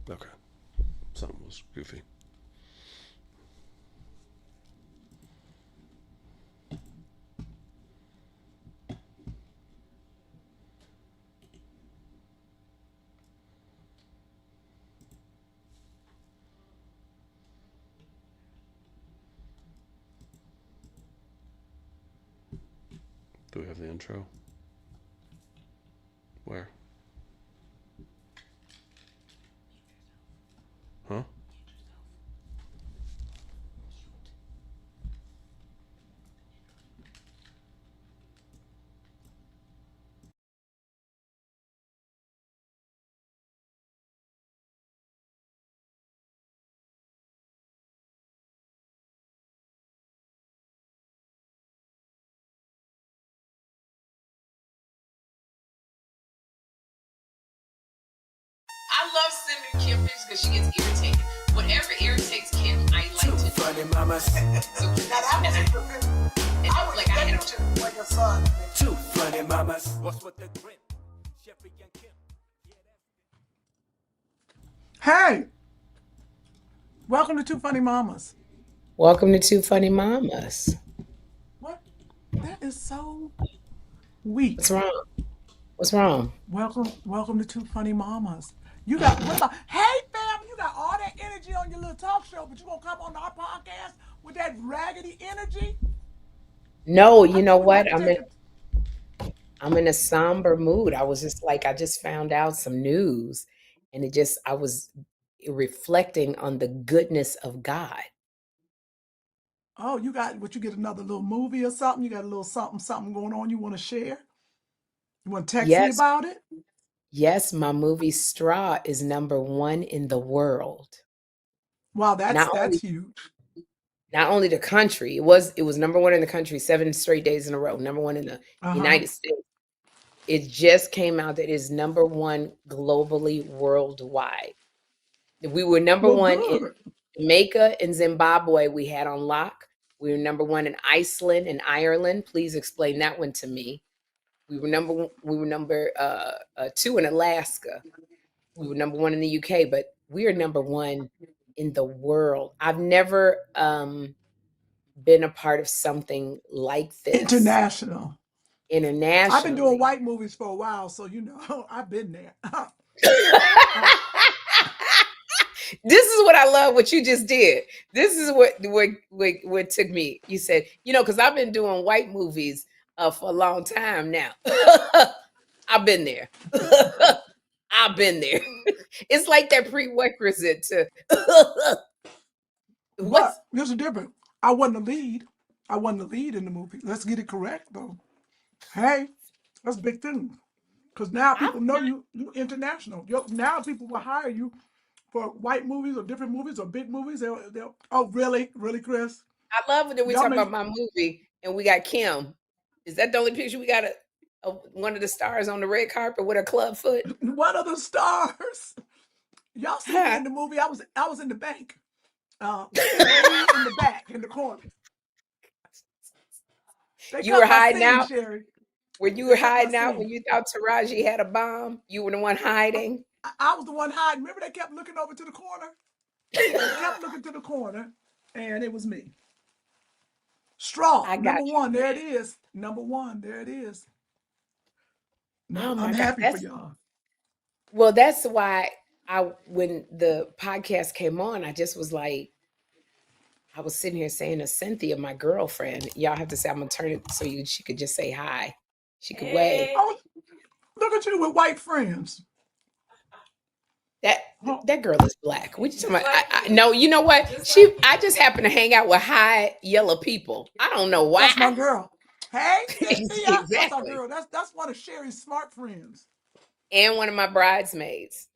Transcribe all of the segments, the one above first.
Okay. Something was goofy. Do we have the intro? Where? Huh? I love sending Kym pictures because she gets irritated. Whatever irritates Kym, I like to do. Funny mamas. So now that was I was like, I had to like a son. Two funny mamas. What's with the grin? Sherri and Kym. Hey, welcome to Two Funny Mamas. Welcome to Two Funny Mamas. What? That is so weak. What's wrong? What's wrong? Welcome to Two Funny Mamas. You got what the? Hey, fam, you got all that energy on your little talk show, but you gonna come on our podcast with that raggedy energy? No, I you know think we have what? to take it. I'm in a somber mood. I was just like, I just found out some news, and I was reflecting on the goodness of God. Oh, you get another little movie or something? You got a little something going on you want to share? You want to text me Yes, about it? yes, my movie Straw is #1 in the world. Wow, Not that's only huge. not only the country, it was #1 in the country 7 straight days in a row. #1 in the Uh-huh. United States. It just came out that it's #1 globally, worldwide. We were number Well, one in good. Jamaica and Zimbabwe. We had on lock. We were #1 in Iceland and Ireland. Please explain that one to me. We were number 2 in Alaska. We were #1 in the UK, but we are #1 in the world. I've never been a part of something like this International. I've been doing internationally. white movies for a while, so I've been there. Uh, This is what I love what you just did. This is what took me. You said, because I've been doing white movies for a long time now. I've been there. I've been there. It's like that prerequisite to what's but there's a difference. I wasn't the lead. I wasn't the lead in the movie. Let's get it correct, though. Hey, that's a big thing. Because now I've people know you international. Now people will hire you for white movies or different movies or big movies. They'll oh, really, Chris? I love it that we Y'all talk make about my movie and we got Kim. Is that the only picture we got of one of the stars on the red carpet with her club foot? one of the stars. Y'all see me in the movie. I was in the bank. Way in the back, in the corner. They You were cut my hiding scene, out. Sherri. When you They were cut my hiding out when scene. you thought Taraji had a bomb, you were the one hiding. I was the one hiding. Remember, they kept looking over to the corner. They kept looking to the corner, and it was me. Straw, I number got you. one. There it is. Number one. There it is. Oh I'm my God. happy for y'all. That's why when the podcast came on, I just was like, I was sitting here saying to Cynthia, my girlfriend, y'all have to say I'm gonna turn it so she could just say hi. She could wave. Oh, look at you with white friends. That Huh? that girl is black. What you talking about? No, you know what? I just happen to hang out with high yellow people. I don't know why. That's my girl. Hey, Cynthia. That's our Exactly. girl. That's one of Sherri's smart friends. And one of my bridesmaids.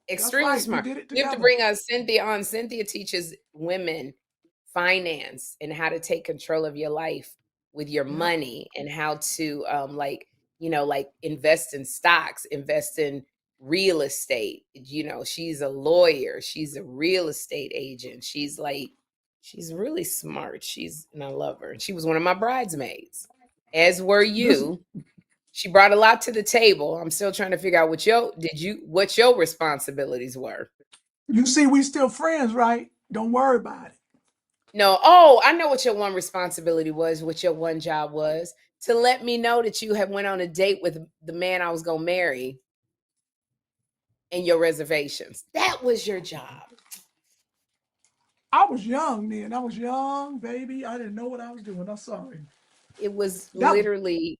That's Extremely right. We smart. did it We have to together. bring Cynthia on. Cynthia teaches women finance and how to take control of your life with your Yep. money and how to like invest in stocks, invest in real estate. She's a lawyer, she's a real estate agent. She's really smart. And I love her. And she was one of my bridesmaids, as were This you. She brought a lot to the table. I'm still trying to figure out what your responsibilities were. You see, we still friends, right? Don't worry about it. No, oh, I know what your one responsibility was, what your one job was, to let me know that you had went on a date with the man I was gonna marry and your reservations. That was your job. I was young then. I was young, baby. I didn't know what I was doing. I'm sorry. It was That literally,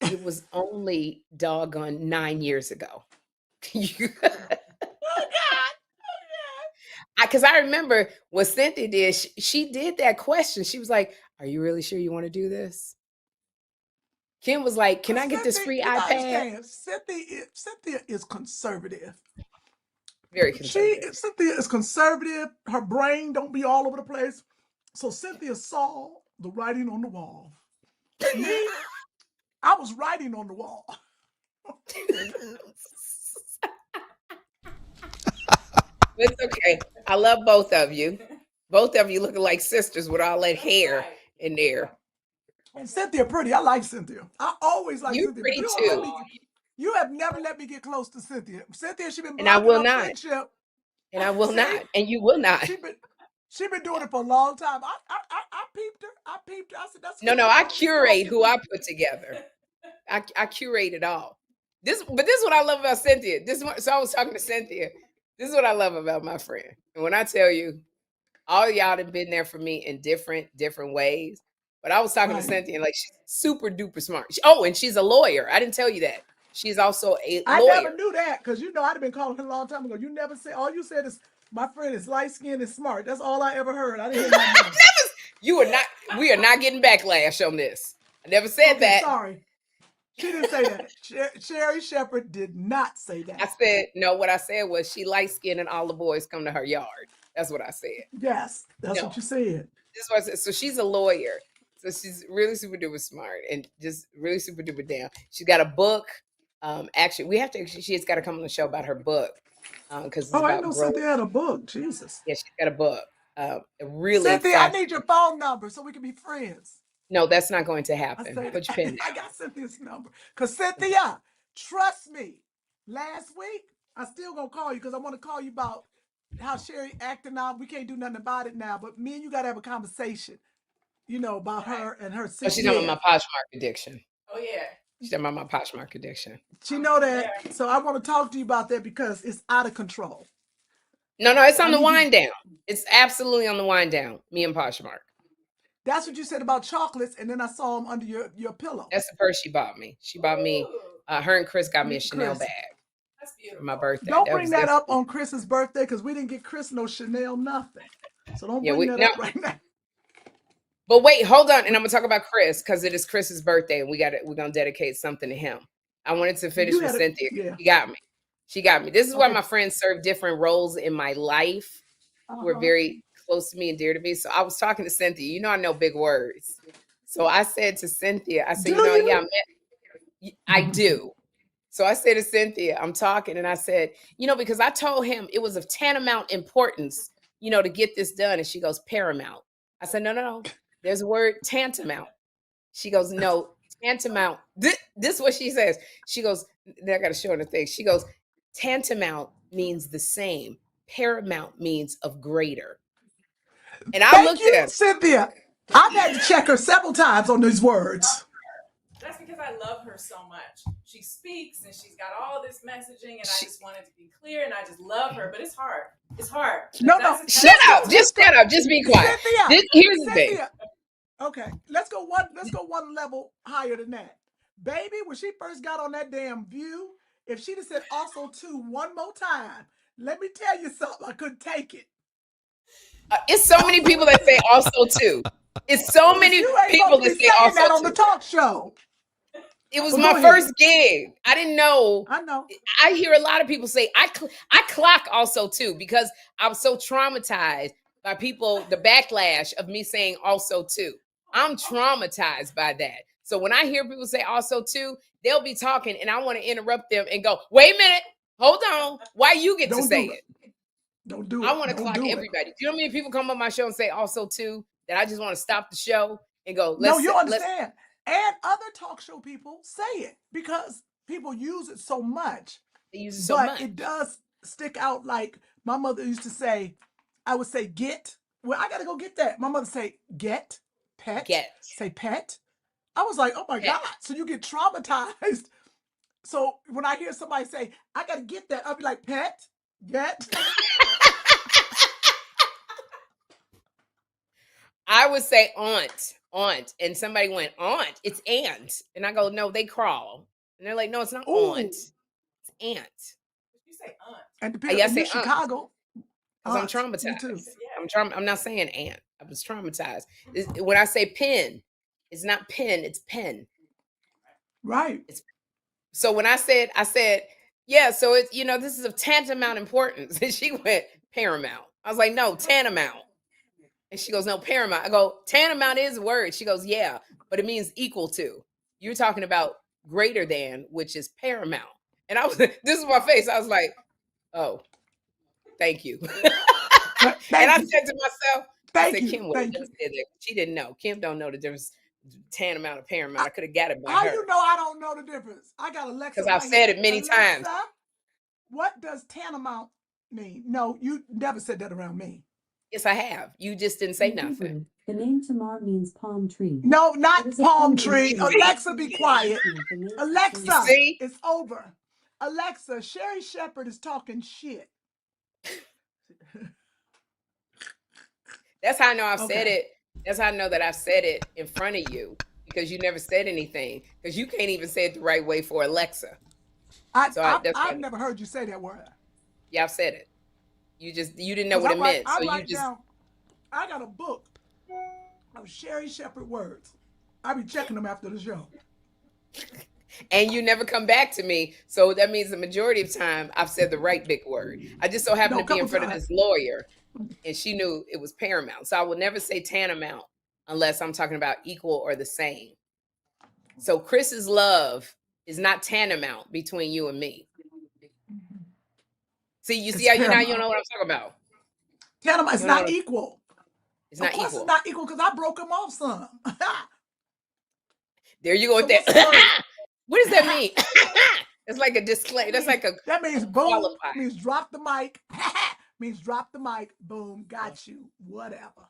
it was only doggone 9 years ago. You- oh God. Because I remember what Cynthia did. She did that question. She was like, "Are you really sure you want to do this?" Kim was like, "Can Because I get this Cynthia, free you gotta iPad?" understand, Cynthia is conservative. Very conservative. Cynthia is conservative. Her brain don't be all over the place. So Cynthia saw the writing on the wall. Me, I was writing on the wall. It's okay. I love both of you. Both of you looking like sisters with all that hair in there. And Cynthia pretty. I like Cynthia. I always like You're Cynthia, but pretty you don't let too. me. You have never let me get close to Cynthia. Cynthia, she been And I blocking will our not. friendship. And I will See, not. And you will not. she been doing it for a long time. I peeped her. I peeped her. I said, that's No, good. no, You I know, this girl curate get who I me. put together. I curate it all. But this is what I love about Cynthia. So I was talking to Cynthia. This is what I love about my friend. And when I tell you, all y'all have been there for me in different ways. But I was talking to Right. Cynthia, and like she's super duper smart. Oh, and she's a lawyer. I didn't tell you that. She's also a I never lawyer. knew that because you know I'd have been calling her a long time ago. You never said. All you said is my friend is light skinned and smart. That's all I ever heard. I didn't hear nothing else. You are not. We are not getting backlash on this. I never said Okay, that. sorry. She didn't say that. Sherri Shepherd did not say I that. said no. What I said was she light skinned and all the boys come to her yard. That's what I said. Yes, that's No, what you said. this was so she's a lawyer. So she's really super duper smart and just really super duper down. She's got a book. Actually, we have to. She has got to come on the show about her book because it's Oh, I didn't about know growing. Cynthia had a book. Jesus. Yeah, she's got a book. Really Cynthia, I fast. need your phone number so we can be friends. No, that's not going to I happen. said, Put your pen I got Cynthia's number. Because Cynthia, trust me, last week, I still going to call you because I want to call you about how Sherri acting out. We can't do nothing about it now, but me and you got to have a conversation, you know, about her and her. Oh, she's talking about my Poshmark addiction. Oh yeah. She's talking about my Poshmark addiction. She know that. So I want to talk to you about that because it's out of control. No, it's So I on the need you. wind down. It's absolutely on the wind down. Me and Poshmark. That's what you said about chocolates, and then I saw them under your pillow. That's the purse she bought me. She bought me. Her and Chris got me a Chanel Chris, bag for my birthday. don't That bring was that that's up on Chris's birthday because we didn't get Chris no Chanel nothing. So don't yeah. bring We that no, up right now. but wait, hold on, and I'm gonna talk about Chris because it is Chris's birthday, and we're gonna dedicate something to him. I wanted to finish You with had Cynthia. yeah. She got me. She got me. This is why Okay. my friends serve different roles in my life. Who are very close to me and dear to me. So I was talking to Cynthia. You know, I know big words. So I said to Cynthia, I said, Do you know, yeah, you? I do. So I said to Cynthia, I'm talking, and I said, you know, because I told him it was of tantamount importance, you know, to get this done. And she goes, paramount. I said, no. There's a word tantamount. She goes, no, tantamount. This is what she says. She goes, then I got to show her the thing. She goes, tantamount means the same. Paramount means of greater. And I Thank looked you, at her. Cynthia. I've had to check her several times on these words. That's because I love her so much. She speaks and she's got all this messaging, and I just wanted to be clear, and I just love her. But it's hard. It's hard. No. Shut up. Just shut up. Just be quiet. Here's the thing. Okay, let's go one level higher than that. Baby, when she first got on that damn View, if she'd have said also too one more time, let me tell you something, I couldn't take it. It's so many people that say also too. It's so many You ain't people supposed to that be say saying also that on too. the talk show. It was But my go ahead. first gig. I didn't know. I know. I hear a lot of people say I clock also too because I was so traumatized by people, the backlash of me saying also too. I'm traumatized by that. So when I hear people say also too, they'll be talking and I want to interrupt them and go, wait a minute, hold on. Why you get to Don't say do it? Don't do it. I want to Don't clock do it. everybody. Do you know how many people come on my show and say also too that I just want to stop the show and go, No, let's you understand. And other talk show people say it because people use it so much. use it so But much. it does stick out like My mother used to say, I would say get. Well, I gotta go get that. My mother say get, pet, say pet. I was like, oh my God. So you get traumatized. So when I hear somebody say, I gotta get that, I'll be like, pet, get. I would say aunt, and somebody went, aunt, it's aunt. And I go, no, they crawl. And they're like, no, it's not aunt, it's aunt. You say aunt. And depending I on say Chicago. because I'm traumatized. I'm not saying aunt. I was traumatized. When I say pen, it's not pen, it's pen. Right. So when I said, yeah, so it's, this is of tantamount importance. And she went, paramount. I was like, no, tantamount. And she goes, no, paramount. I go, tantamount is a word. She goes, yeah, but it means equal to. You're talking about greater than, which is paramount. And I was, this is my face. I was like, oh, thank you. And I said to myself, I said, Kym would have never said that. She didn't know. Kym don't know the difference. Tantamount or paramount. I could have got it by her. How you know I don't know the difference? I got Alexa. Because I've said it many times. What does tantamount mean? No, you never said that around me. Yes, I have. You just didn't say nothing. The name Tamar means palm tree. No, not palm tree. Alexa, be quiet. Alexa, it's over. Alexa, Sherri Shepherd is talking shit. That's how I know I've said it. That's how I know that I've said it in front of you, because you never said anything, because you can't even say it the right way for Alexa. I've never heard you say that word. Yeah, I've said it. You didn't know what it meant. I got a book of Sherri Shepherd words. I'll be checking them after the show. And you never come back to me. So that means the majority of time I've said the right big word. I just so happened to be in front of this lawyer, and she knew it was paramount. So I will never say tantamount unless I'm talking about equal or the same. So Chris's love is not tantamount between you and me. See, you see how you don't know what I'm talking about. Tantamount is not equal. It's not equal. It's not equal because I broke him off some. There you go with that. What does that mean? It's like a display. That's like a. That means boom. Means drop the mic. Means drop the mic. Boom. Got you. Whatever.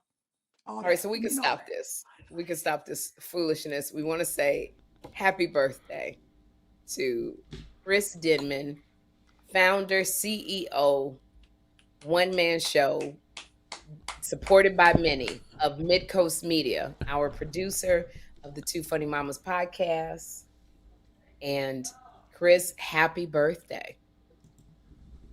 All right, so we can stop this. We can stop this foolishness. We want to say happy birthday to Chris Denman, founder, CEO, one-man show, supported by many, of Midcoast Media, our producer of the Two Funny Mamas podcast. And Chris, happy birthday.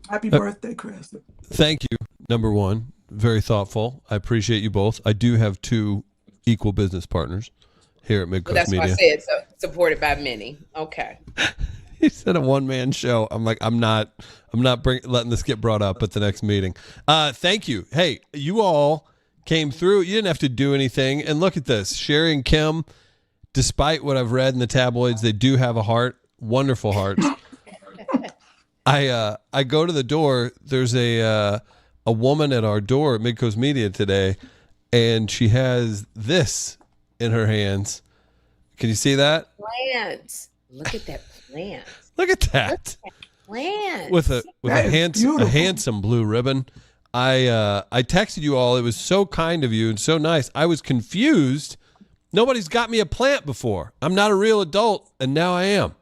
Happy birthday, Chris. Thank you. Number one, very thoughtful. I appreciate you both. I do have two equal business partners here at Midcoast Media. That's why I said supported by many. Okay. He said a one-man show. I'm like, I'm not letting this get brought up at the next meeting. Thank you. Hey, you all came through. You didn't have to do anything. And look at this. Sherri and Kym, despite what I've read in the tabloids, they do have a heart. Wonderful hearts. I go to the door. There's a woman at our door at Midcoast Media today, and she has this in her hands. Can you see that? Plant. Look at that plant. Look at that. Plant. With a handsome blue ribbon. I texted you all. It was so kind of you and so nice. I was confused. Nobody's got me a plant before. I'm not a real adult, and now I am.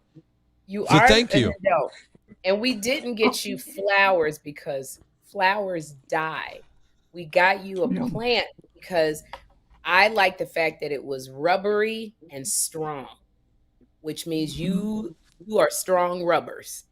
Thank you. Adult. And we didn't get you flowers because flowers die. We got you a plant because I like the fact that it was rubbery and strong, which means you are strong rubbers.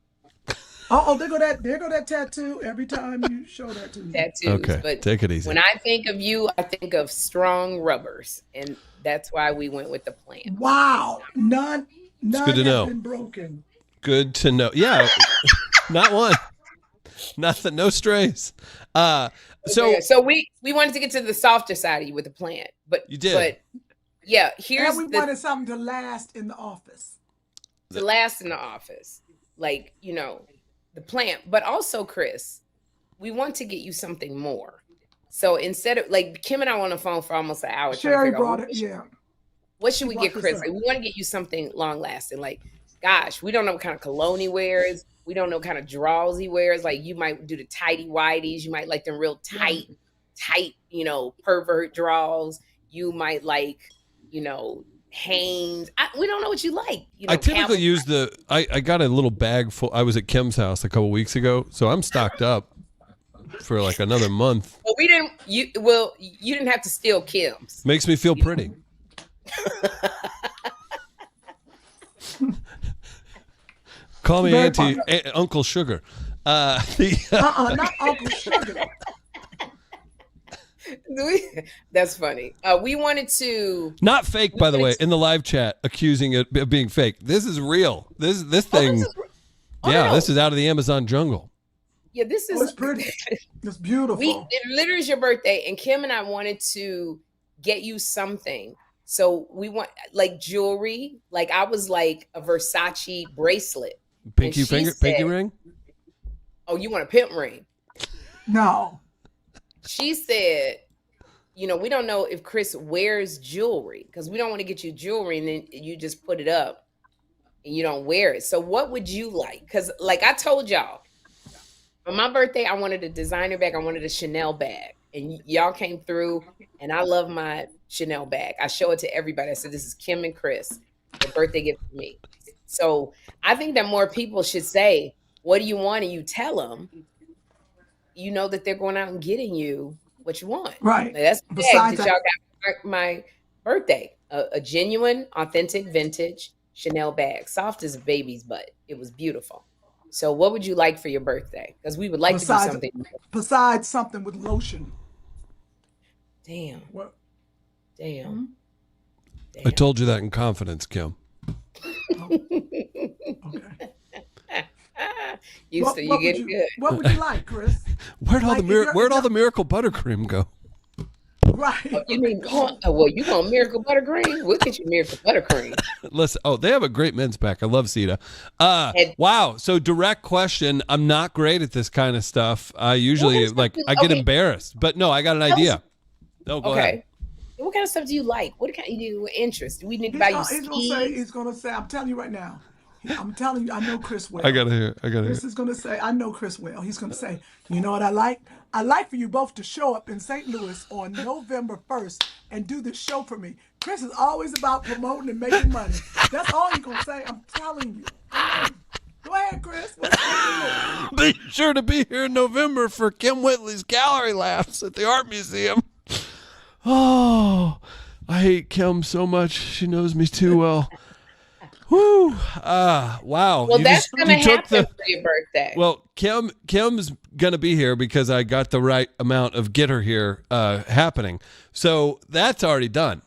There go that tattoo every time you show that to me. Tattoos. Okay, but take it easy. When I think of you, I think of strong rubbers, and that's why we went with the plant. Wow, none good to know. Been broken. Good to know. Yeah, not one. Nothing. No strays. So we wanted to get to the softer side of you with the plant, but you did. But yeah, here's and we wanted something to last in the office. To last in the office, like the plant, but also Chris, we want to get you something more. So instead of Kym and I were on the phone for almost an hour. Sherri brought it. Yeah. What should we get Chris? We want to get you something long lasting. Gosh, we don't know what kind of cologne he wears. We don't know what kind of draws he wears. Like you might do the tighty whities. You might like them real tight, pervert draws. You might like, Hanes. We don't know what you like. I typically use I got a little bag full. I was at Kym's house a couple weeks ago, so I'm stocked up for like another month. Well, you didn't have to steal Kym's. Makes me feel pretty. Call me Uncle Sugar. Not Uncle Sugar. That's funny. We wanted to not fake, by the way, in the live chat, accusing it of being fake. This is real. This thing. This is out of the Amazon jungle. Yeah, this is it's pretty. It's beautiful. It literally is your birthday, and Kym and I wanted to get you something. So we want like jewelry. Like I was like a Versace bracelet. Pinky ring? Oh, you want a pimp ring? No. She said, we don't know if Chris wears jewelry because we don't want to get you jewelry and then you just put it up and you don't wear it. So what would you like? Because like I told y'all, for my birthday, I wanted a designer bag. I wanted a Chanel bag. And y'all came through and I love my Chanel bag. I show it to everybody. I said, this is Kym and Chris, the birthday gift for me. So I think that more people should say, what do you want? And you tell them, you know that they're going out and getting you what you want. Right. Like, that's the bag that y'all got for my birthday. A genuine, authentic, vintage Chanel bag. Soft as a baby's butt. It was beautiful. So what would you like for your birthday? Because we would like to do something. Besides something with lotion. Damn. What? Damn. I told you that in confidence, Kym. Okay. You get good. What would you like, Chris? Where'd all the miracle buttercream go? Right. Oh, you mean, you want miracle buttercream? We'll get you miracle buttercream. Listen, they have a great men's pack. I love Sita. Wow. So direct question. I'm not great at this kind of stuff. I usually I get embarrassed, but no, I got an idea. No, go ahead. What kind of stuff do you like? What kind of interest? Do we need to buy you skis? He's gonna say, I'm telling you right now. I'm telling you, I know Chris well. I gotta hear. Chris is gonna say, I know Chris well. He's gonna say, you know what I like? I like for you both to show up in St. Louis on November 1st and do this show for me. Chris is always about promoting and making money. That's all he's gonna say. I'm telling you. Go ahead, Chris. Be sure to be here in November for Kym Whitley's gallery laughs at the art museum. Oh, I hate Kym so much. She knows me too well. Whoo! Wow. Well, that's going to happen for your birthday. Well, Kim's going to be here because I got the right amount of get her here happening. So that's already done.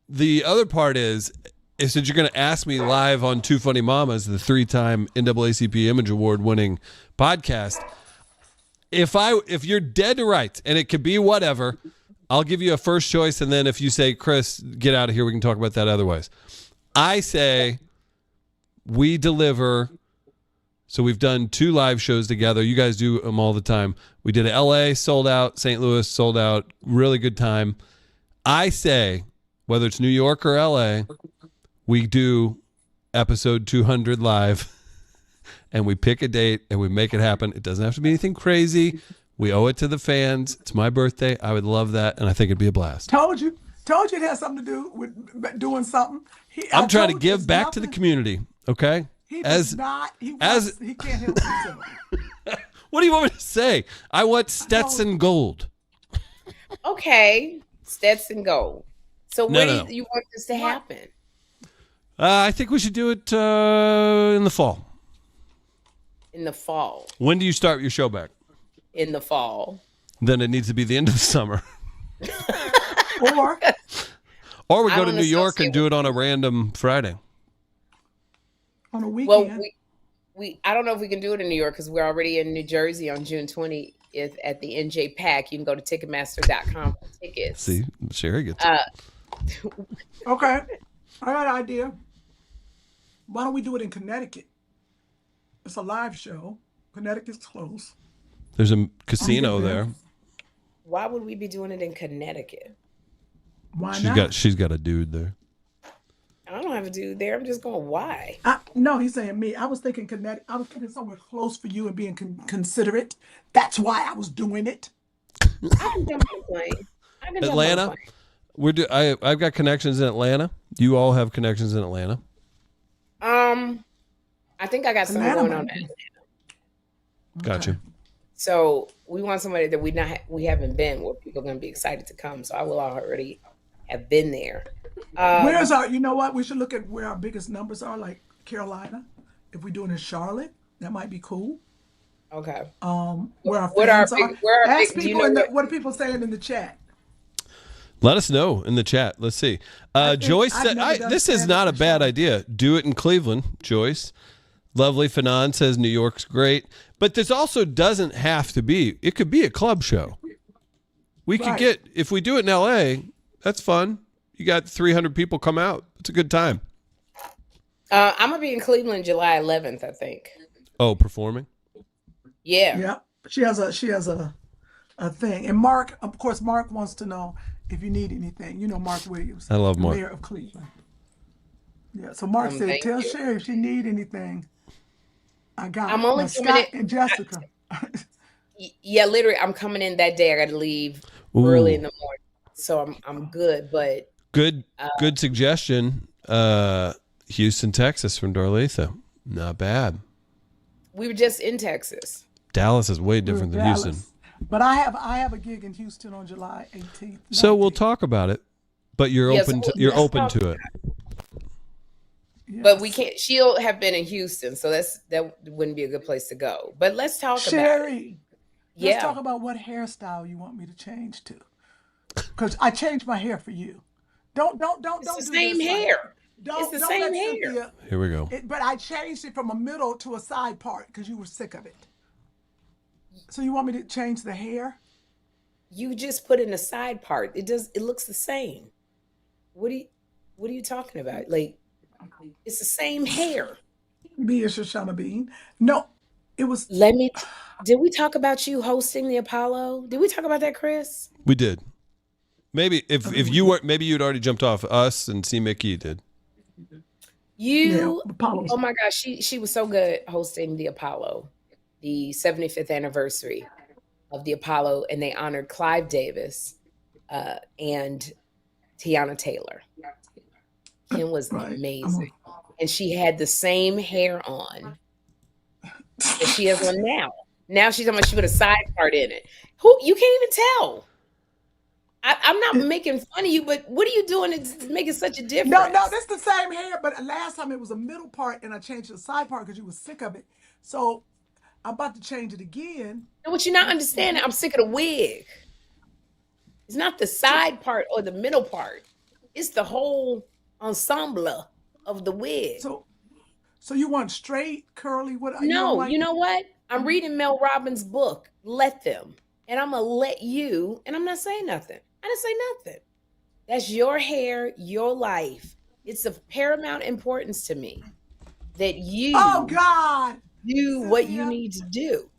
The other part is since you're going to ask me live on Two Funny Mamas, the 3-time NAACP Image Award winning podcast, if you're dead to rights, and it could be whatever, I'll give you a first choice, and then if you say, Chris, get out of here, we can talk about that otherwise. I say we deliver. So we've done 2 live shows together. You guys do them all the time. We did LA, sold out. St. Louis, sold out. Really good time. I say, whether it's New York or LA, we do episode 200 live, and we pick a date, and we make it happen. It doesn't have to be anything crazy. We owe it to the fans. It's my birthday. I would love that, and I think it'd be a blast. Told you it has something to do with doing something. I'm trying to give back to the community, okay? He can't help himself. What do you want me to say? I want Stetson Gold. Okay, Stetson Gold. So when do you want this to happen? I think we should do it in the fall. In the fall. When do you start your show back? In the fall. Then it needs to be the end of the summer. Or we go to New York and do it on a random Friday. On a weekend. Well, I don't know if we can do it in New York because we're already in New Jersey on June 20th at the NJ Pack. You can go to Ticketmaster.com for tickets. See, Sherri gets it. Okay. I got an idea. Why don't we do it in Connecticut? It's a live show. Connecticut's close. There's a casino there. Why would we be doing it in Connecticut? Why not? She's got a dude there. I don't have a dude there. I'm just going, why? No, he's saying me. I was thinking Connecticut. I was thinking somewhere close for you and being considerate. That's why I was doing it. I can jump on a plane. I can Atlanta. jump on a I've got connections in Atlanta. You all have connections in Atlanta. plane. I think I got something Atlanta going on. might be. Gotcha. Okay. So we want somebody that we haven't been, where people are going to be excited to come. So I will already have been there. Where's our? You know what? We should look at where our biggest numbers are, like Carolina. If we do it in Charlotte, that might be cool. Okay. Where our What are fans are. big- where are Ask big- do you people know what are people saying in the chat? Let us know in the chat. Let's see. Joyce I've said, never done this is stand-up not a in bad Charlotte. idea. Do it in Cleveland, Joyce. Lovely Fanon says New York's great. But this also doesn't have to be. It could be a club show. We could Right. get, if we do it in L.A., that's fun. You got 300 people come out. It's a good time. I'm going to be in Cleveland July 11th, I think. Oh, performing? Yeah. Yeah, she has a thing. And Mark, of course, Mark wants to know if you need anything. You know Mark Williams. I love the Mark. Mayor of Cleveland. Yeah, so Mark said, thank tell you. Sherri if she need anything. I got I'm it. only Now, coming Scott in- and Jessica. Yeah, literally, I'm coming in that day. I got to leave Ooh. early in the morning. So I'm good, but Good suggestion. Houston, Texas from Dorletha. Not bad. we were just in Texas. Dallas is way different than Dallas. Houston. But I have a gig in Houston on July 18th. So we'll 19th. talk about it. But you're Yes, open to let's you're open talk to it. But we Yes. can't. She'll have been in Houston, so that wouldn't be a good place to go. But let's talk about it. Sherri, Yeah. let's talk about what hairstyle you want me to change to. Because I changed my hair for you. Don't It's do the same this, like- hair. Don't, It's the don't same let hair. Cynthia, Here we go. but I changed it from a middle to a side part because you were sick of it. So you want me to change the hair? You just put in a side part. It looks the same. What are you talking about? Like, it's the same hair. Me and Shoshana Bean. No, it was. Did we talk about you hosting the Apollo? Did we talk about that, Chris? We did. Maybe if you weren't, maybe you'd already jumped off us and see Mickey did. You, Apollo. oh my gosh, she was so good hosting the Apollo, the 75th anniversary of the Apollo, and they honored Clive Davis and Tiana Taylor. It was amazing. And she had the same hair on that she has on now. Now she's talking about she put a side part in it. You can't even tell. I'm not making fun of you, but what are you doing to make it such a difference? No, that's the same hair, but last time it was a middle part and I changed the side part because you were sick of it. So I'm about to change it again. And what you're not understanding, I'm sick of the wig. It's not the side part or the middle part. It's the whole ensemble of the wig. So you want straight, curly? What? No, you know what? I'm reading Mel Robbins' book, Let Them. And I'm going to let you, and I'm not saying nothing. I didn't say nothing. That's your hair, your life. It's of paramount importance to me that you Oh God! do what you need to do.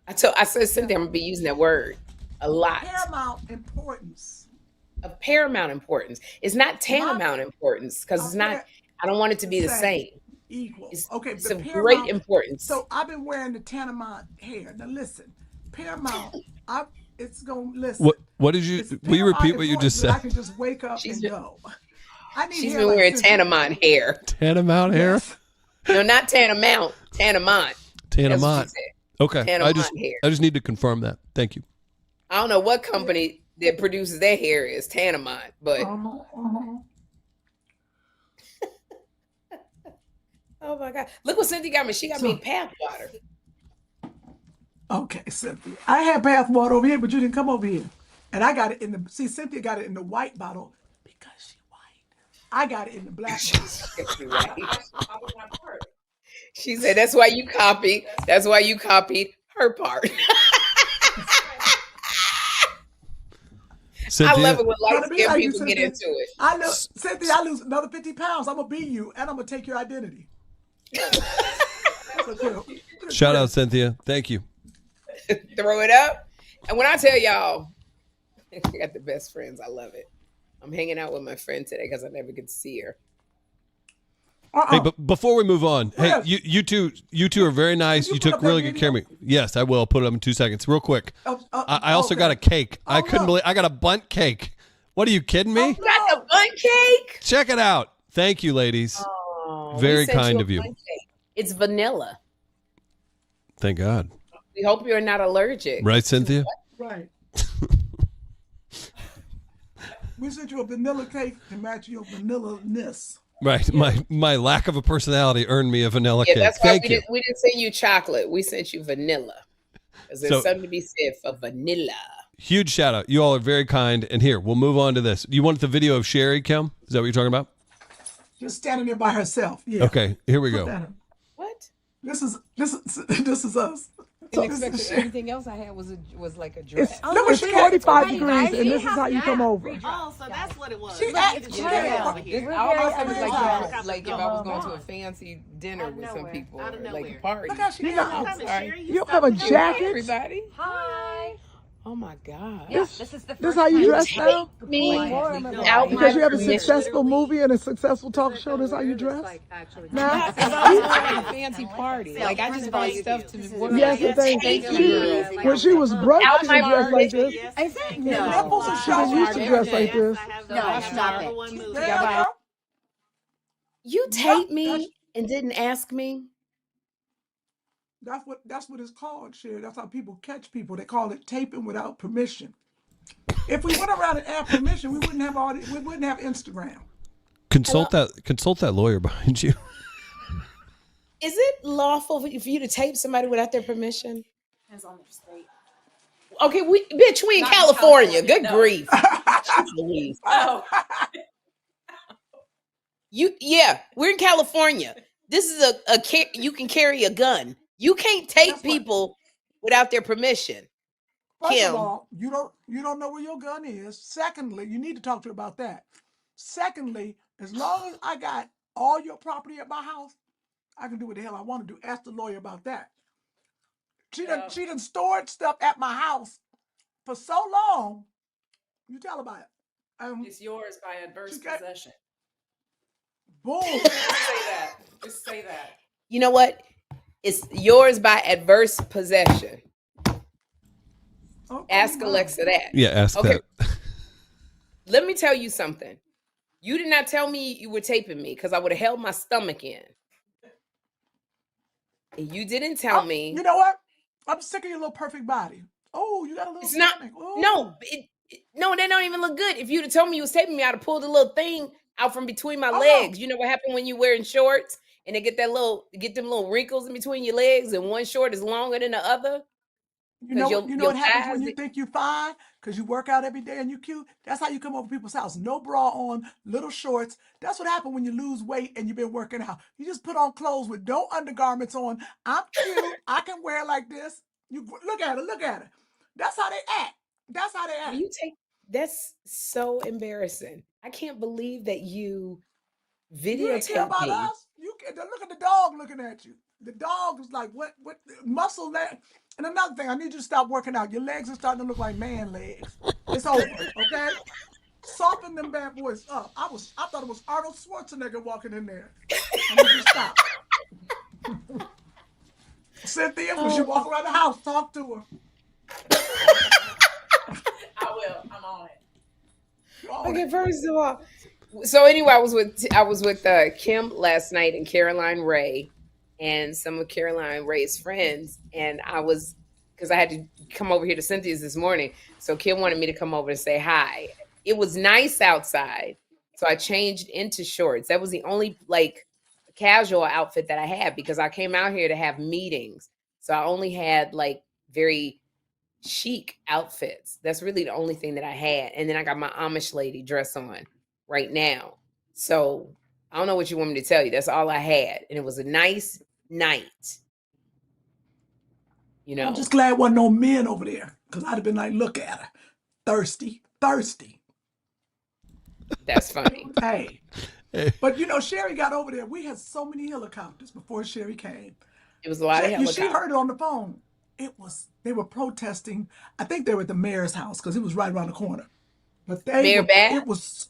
I said, Cynthia, I'm going to be using that word a lot. Paramount importance. Of paramount importance. It's not tantamount importance because it's not, I don't want it to be the same. Equal. It's It's of Paramount- great importance. So I've been wearing the Tanamount hair. Now listen, Paramount. It's gonna listen. What did you? It's Will you Paramount repeat what you just importance that I said? can just wake up and go. I need She's hair been like wearing Cynthia. Tanamount hair. Tanamount hair. Yes. No, not Tanamount. Tanamont. That's what she Tanamont. said. Okay. Tanamont hair. I just need to confirm that. Thank you. I don't know what company that produces their hair is Tanamont, but oh my God. Look what Cynthia got me. She got me bath water. Okay, Cynthia. I had bath water over here, but you didn't come over here. And I got it in the Cynthia got it in the white bottle because she white. I got it in the black bottle. Right. She said that's why you copied. That's why you copied her part. Cynthia, I love it when Trying light to be skinned like you, people get Cynthia. into it. I know, Cynthia, I lose another 50 pounds. I'm gonna be you and I'm gonna take your identity. Shout out Cynthia. Thank you. Throw it up. And when I tell y'all, I got the best friends. I love it. I'm hanging out with my friend today because I never get to see her. Hey, but before we move on, hey, Yes. you two are very nice. Can you You put took up really that good care of me. video? Yes, I will put it up in 2 seconds, real quick. I also got a okay. cake. I couldn't no. believe I got a bunt cake. What are you kidding me? You got the bun cake? Check it out. Thank you, ladies. Oh, Very we sent kind a of you. bun cake. It's vanilla. Thank God. We hope you're not allergic. Right, Cynthia? Right. We sent you a vanilla cake to match your vanilla-ness. Right. My lack of a personality earned me a vanilla Yeah, cake. that's why Thank you. we didn't send you chocolate. We sent you vanilla. Because there's something to be said for vanilla. Huge shout out. You all are very kind. And here, we'll move on to this. You want the video of Sherri, Kym? Is that what you're talking about? Just standing there by herself. Yeah. Okay, here we Put go. that in. What? This is us. Unexpected. Everything else I had was like a dress. Look, it's 45 degrees, and this is how you come over. Oh, so that's what it was. She acted Yeah, over this, here. I almost very was excited. like if I was going to a fancy dinner with some people, Out of or like a nowhere. party. Look how she You got. Sherri, You have a Hi, jacket. everybody. Hi. Oh my God. This is the This first how you time dress now? Me Like, out Because you have a permission. successful movie and a successful talk show. This how you dress? Now? Because I was going to a fancy party. Like I just bought stuff to wear. Yes, the thing. When she was broke, Out she my dressed like this. Is it? The No. nipples and shit, she used to dress like this. No, stop it. Yeah, girl. You taped me and didn't ask me? That's what it's called, Sherri. That's how people catch people. They call it taping without permission. If we went around and asked permission, we wouldn't have Instagram. Consult that lawyer behind you. Is it lawful for you to tape somebody without their permission? Depends on their state. Okay, we in Not in California. California, Good no. grief. Jeez. Oh, We're in California. This is you can carry a gun. You can't tape That's what- people without their permission. First Kym. of all, you don't know where your gun is. Secondly, you need to talk to her about that. Secondly, as long as I got all your property at my house, I can do what the hell I want to do. Ask the lawyer about that. She done stored stuff at my house for so long. You tell about it. it's yours by adverse She got- possession. Boom. Just say that. Just say that. You know what? It's yours by adverse possession. Oh, Ask my. Alexa that. Yeah, ask Okay. that. Let me tell you something. You did not tell me you were taping me because I would have held my stomach in. And you didn't tell me. You know what? I'm sick of your little perfect body. Oh, you got a little It's not. stomach. Ooh. No, no, they don't even look good. If you'd have told me you was taping me, I'd have pulled a little thing out from between my Oh, no. legs. You know what happened when you wearing shorts and they get them little wrinkles in between your legs, and one short is longer than the other. You know, 'Cause you know what your happens when thighs- you think you fine because you work out every day and you cute. That's how you come over people's house. No bra on, little shorts. That's what happens when you lose weight and you've been working out. You just put on clothes with no undergarments on. I'm cute. I can wear like this. You look at her. Look at her. That's how they act. That's how they act. You take. That's so embarrassing. I can't believe that you You ain't care videotaped about me. us. Look at the dog looking at you. The dog is like, what muscle that? And another thing, I need you to stop working out. Your legs are starting to look like man legs. It's over, okay? Soften them bad boys up. I thought it was Arnold Schwarzenegger walking in there. I need you to stop. Cynthia, when she walk around the house, talk to her. I will. I'm on it. Okay, first of all, so anyway, I was with Kym last night and Caroline Ray and some of Caroline Ray's friends, and because I had to come over here to Cynthia's this morning, so Kym wanted me to come over and say hi. It was nice outside, so I changed into shorts. That was the only casual outfit that I had because I came out here to have meetings, so I only had very chic outfits. That's really the only thing that I had. And then I got my Amish lady dress on right now. So I don't know what you want me to tell you. That's all I had. And it was a nice night. You know, I'm just glad wasn't no men over there because I'd have been like, look at her. Thirsty. that's funny. Hey. But Sherri got over there. We had so many helicopters before Sherri came. It was a lot of She helicopters. heard it on the phone. They were protesting. I think they were at the mayor's house because it was right around the corner. But Mayor Bass? it was,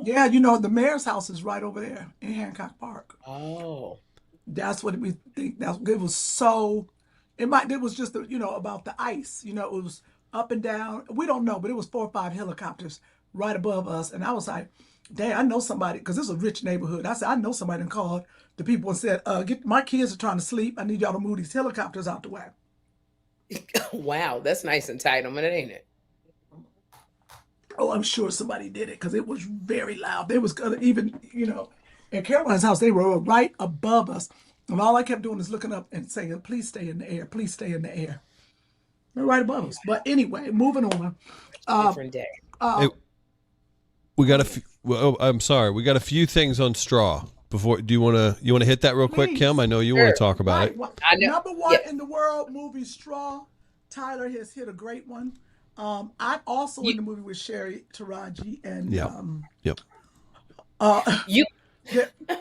yeah, the mayor's house is right over there in Hancock Park. Oh, Oh. That's what we think. It was so. It was just about the ice. It was up and down. We don't know, but it was 4 or 5 helicopters right above us, and I was like, "Dang, I know somebody," because this is a rich neighborhood. I said, "I know somebody," and called the people and said, "Get my kids are trying to sleep. I need y'all to move these helicopters out the way." Wow, that's nice entitlement, ain't it? Oh, I'm sure somebody did it because it was very loud. They was gonna even, in Caroline's house, they were right above us. And all I kept doing is looking up and saying, "Please stay in the air. Please stay in the air." They're right above us. But anyway, moving on. Different day. Hey, we got I'm sorry. We got a few things on straw. Before, you want to hit that real quick, Please. Kim? I know you want to talk about it. I know. Number one Yeah. in the world movie Straw. Tyler has hit a great one. I'm also in the movie with Sherri, Taraji, and Yep. You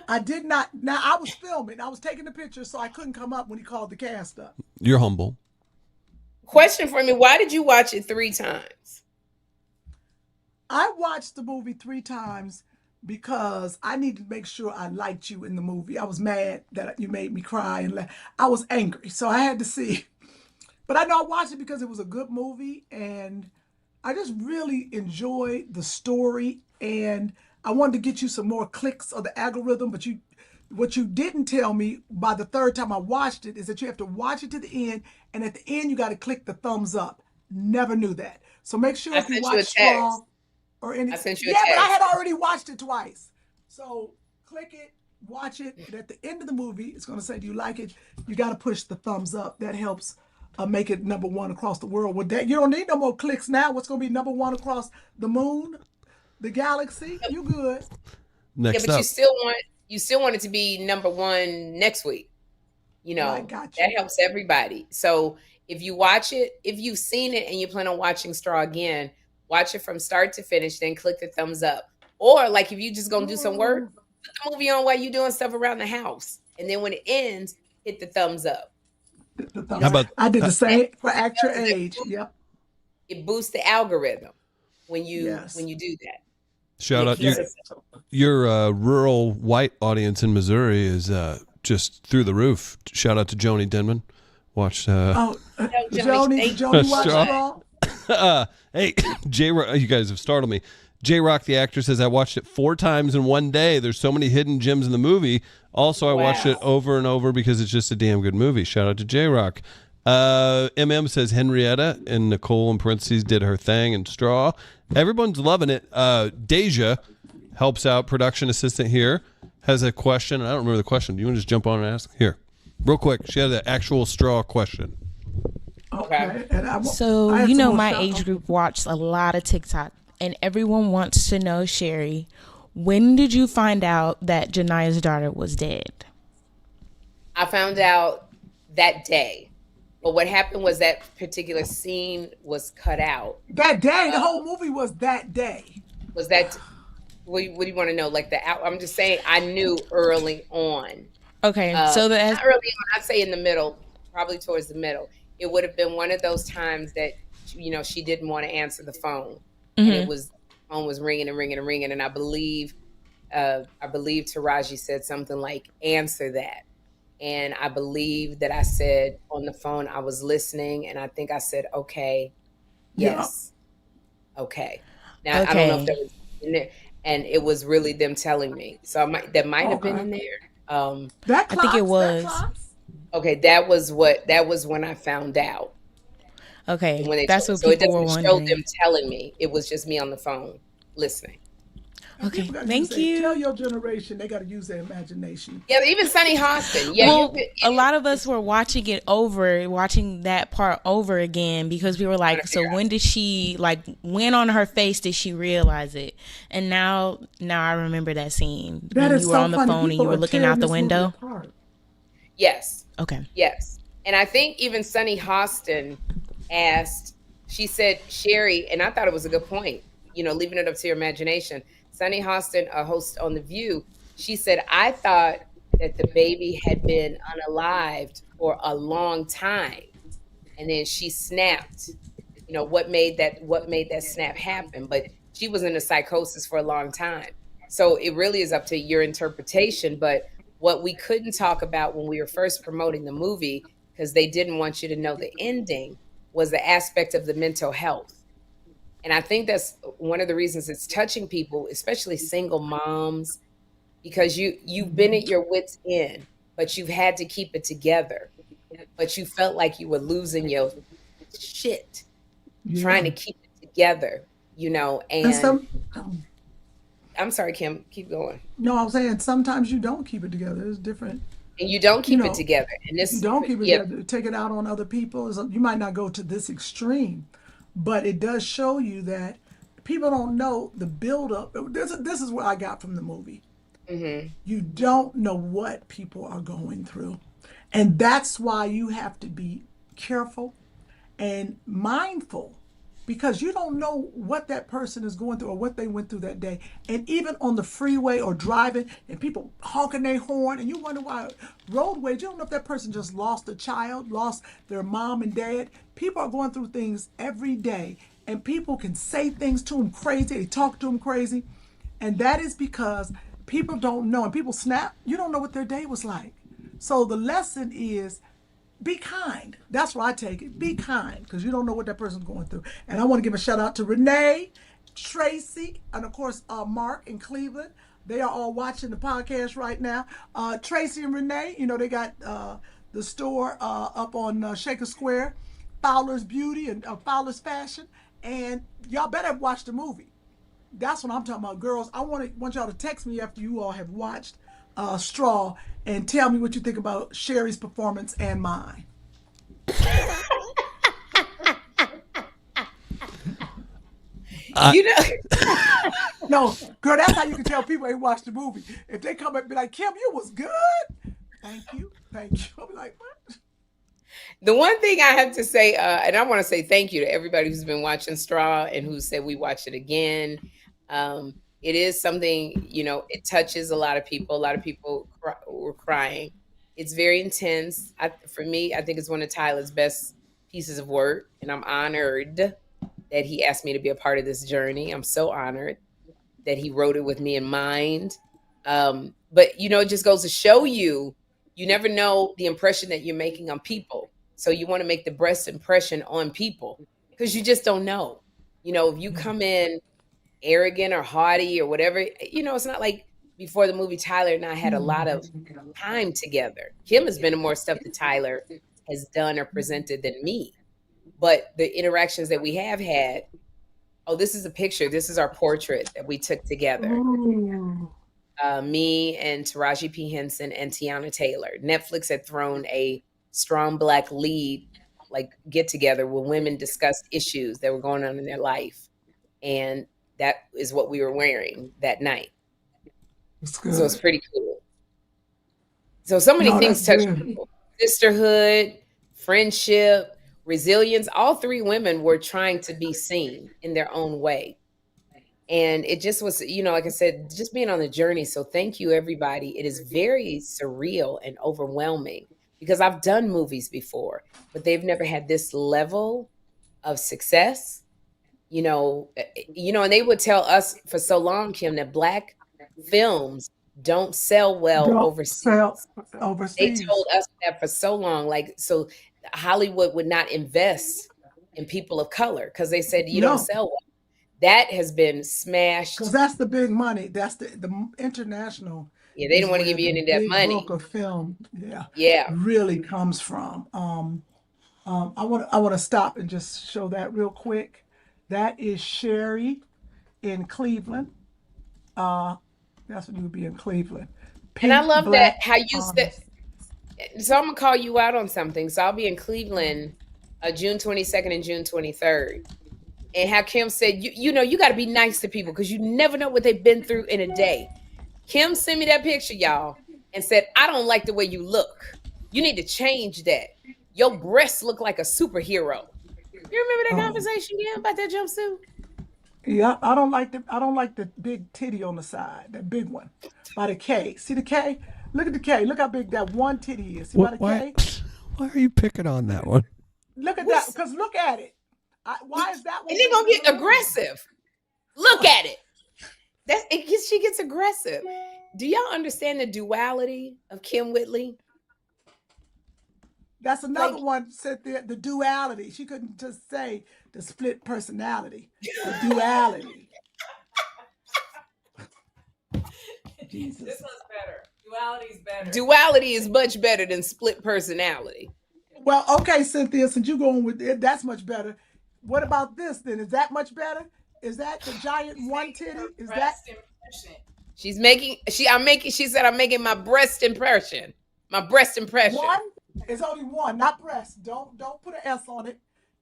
I did not. Now I was filming. I was taking the pictures, so I couldn't come up when he called the cast up. You're humble. question for me, why did you watch it 3 times? I watched the movie 3 times because I needed to make sure I liked you in the movie. I was mad that you made me cry and laugh. I was angry, so I had to see. But I know I watched it because it was a good movie, and I just really enjoyed the story, and I wanted to get you some more clicks of the algorithm, but what you didn't tell me by the 3rd time I watched it is that you have to watch it to the end, and at the end you got to click the thumbs up. Never knew that. So make sure if you watch Straw or anything. I sent you a but I text. had already watched it twice. So click it, watch it, and at the end of the movie, it's going to say, "Do you like it?" You got to push the thumbs up. That helps make it number 1 across the world. With that, you don't need no more clicks now. What's going to be number 1 across the moon, the galaxy? You good? Next but up. you still want it to be number 1 next week. I got you. That helps everybody. So if you watch it, if you've seen it and you plan on watching Straw again, watch it from start to finish, then click the thumbs up. Or like if you just gonna do some work, put the movie on while you're doing stuff around the house, and then when it ends, hit the thumbs up. How about I did the same for Act Your Age. Yep. It boosts the algorithm when you Yes. when you do that. shout out Yes. your rural white audience in Missouri is just through the roof. Shout out to Joni Denman. Watched Joni watch Straw. Straw? Hey, you guys have startled me. J Rock, the actor, says I watched it 4 times in one day. There's so many hidden gems in the movie. Also, I watched it over and over because it's just a damn good movie. Shout out to J Rock. MM says Henrietta and Nicole in parentheses did her thing in Straw. Everyone's loving it. Deja helps out, production assistant here, has a question. I don't remember the question. Do you want to just jump on and ask? Here, real quick. She had an actual Straw question. Okay. And So, I have some more my shout- age group watched a lot of TikTok, and everyone wants to know, Sherri, when did you find out that Jania's daughter was dead? I found out that day. But what happened was that particular scene was cut out. That day, the whole movie was that day. Was that what do you want to know? Like I'm just saying I knew early on. Okay, so not early on, I'd say in the middle, probably towards the middle. It would have been one of those times that she didn't want to answer the phone. And it was phone was ringing and ringing and ringing, and I believe Taraji said something like, "Answer that." And I believe that I said on the phone, I was listening, and I think I said, "Okay, yes, okay." Now I don't know if that was in there, and it was really them telling me. So that might have been in there. I think it was. Okay, that was when I found out. Okay, When that's what so it people were doesn't show wondering. them telling me. It was just me on the phone listening. Okay, People gotta thank say, you. Tell your generation they got to use their imagination. Yeah, even Sunny Hostin. Yeah, Well, a lot of us were watching that part over again because we were like, so when did she, when on her face did she realize it? And now I remember that scene. That when is you were so on the funny. phone and People you were are looking tearing out the this movie window. apart. Yes. Okay. Yes. And I think even Sunny Hostin asked, she said, Sherri, and I thought it was a good point, leaving it up to your imagination. Sunny Hostin, a host on The View, she said, I thought that the baby had been unalived for a long time. And then she snapped. What made that snap happen? But she was in a psychosis for a long time. So it really is up to your interpretation. But What we couldn't talk about when we were first promoting the movie, because they didn't want you to know the ending, was the aspect of the mental health. And I think that's one of the reasons it's touching people, especially single moms, because you've been at your wits' end, but you've had to keep it together. But you felt like you were losing your shit trying to keep it together, And some, I'm sorry, Kym, keep going. no, I'm saying sometimes you don't keep it together. It's different. And you don't You keep it know, together. And you this, don't keep it yeah, together. Take it out on other people. You might not go to this extreme, but it does show you that people don't know the buildup. This is what I got from the movie. You don't know what people are going through. And that's why you have to be careful and mindful, because you don't know what that person is going through or what they went through that day. And even on the freeway or driving and people honking their horn and you wonder why roadways, you don't know if that person just lost a child, lost their mom and dad. People are going through things every day and people can say things to them crazy. They talk to them crazy. And that is because people don't know, and people snap. You don't know what their day was like. So the lesson is be kind. That's why I take it. Be kind, because you don't know what that person's going through. And I want to give a shout out to Renee, Tracy, and of course Mark in Cleveland. They are all watching the podcast right now. Tracy and Renee, they got the store up on Shaker Square, Fowler's Beauty and Fowler's Fashion. And y'all better watch the movie. That's what I'm talking about, girls. I want y'all to text me after you all have watched Straw and tell me what you think about Sherri's performance and mine. No, girl, that's how you can tell people ain't watched the movie. If they come up and be like, Kym, you was good. Thank you. I'll be like, what? The one thing I have to say, and I want to say thank you to everybody who's been watching Straw and who said we watch it again. It is something, it touches a lot of people. A lot of people were crying. It's very intense. For me, I think it's one of Tyler's best pieces of work. And I'm honored that he asked me to be a part of this journey. I'm so honored that he wrote it with me in mind. But, it just goes to show you never know the impression that you're making on people. So you want to make the best impression on people because you just don't know. If you come in arrogant or haughty or whatever, it's not like before the movie, Tyler and I had a lot of time together. Kym has been in more stuff that Tyler has done or presented than me. But the interactions that we have had, this is a picture. This is our portrait that we took together. Me and Taraji P. Henson and Tiana Taylor. Netflix had thrown a strong Black lead, get together where women discussed issues that were going on in their life. And that is what we were wearing that night. So it's pretty cool. So many things touch people. Sisterhood, friendship, resilience. All three women were trying to be seen in their own way. And it just was, like I said, just being on the journey. So thank you, everybody. It is very surreal and overwhelming because I've done movies before, but they've never had this level of success. And they would tell us for so long, Kym, that Black films don't sell well overseas. They told us that for so long. So Hollywood would not invest in people of color because they said you don't sell well. That has been smashed. Because that's the big money. That's the international. Yeah, they didn't want to give you any of that money. Bulk of film, really comes from. I want to stop and just show that real quick. That is Sherri in Cleveland. That's what you would be in Cleveland. And I love that how you said. So I'm gonna call you out on something. So I'll be in Cleveland, June 22nd and June 23rd. And how Kym said, you got to be nice to people because you never know what they've been through in a day. Kym sent me that picture, y'all, and said, I don't like the way you look. You need to change that. Your breasts look like a superhero. You remember that conversation, Kym, about that jumpsuit? Yeah, I don't like the big titty on the side, that big one by the K. See the K? Look at the K. Look how big that one titty is. See by the K? Why are you picking on that one? Look at that, because look at it. Why is that one? And they're going to get aggressive. Look at it. She gets aggressive. Do y'all understand the duality of Kym Whitley? That's another Like- one, Cynthia, the duality. She couldn't just say the split personality. The duality. Jesus. This one's better. Duality's better. Duality is much better than split personality. Well, okay, Cynthia, since you're going with it, that's much better. What about this then? Is that much better? Is that the giant one titty? Is that Breast impression. She said I'm making my breast impression. My breast impression. one? It's only one, not breast. Don't put an S on it.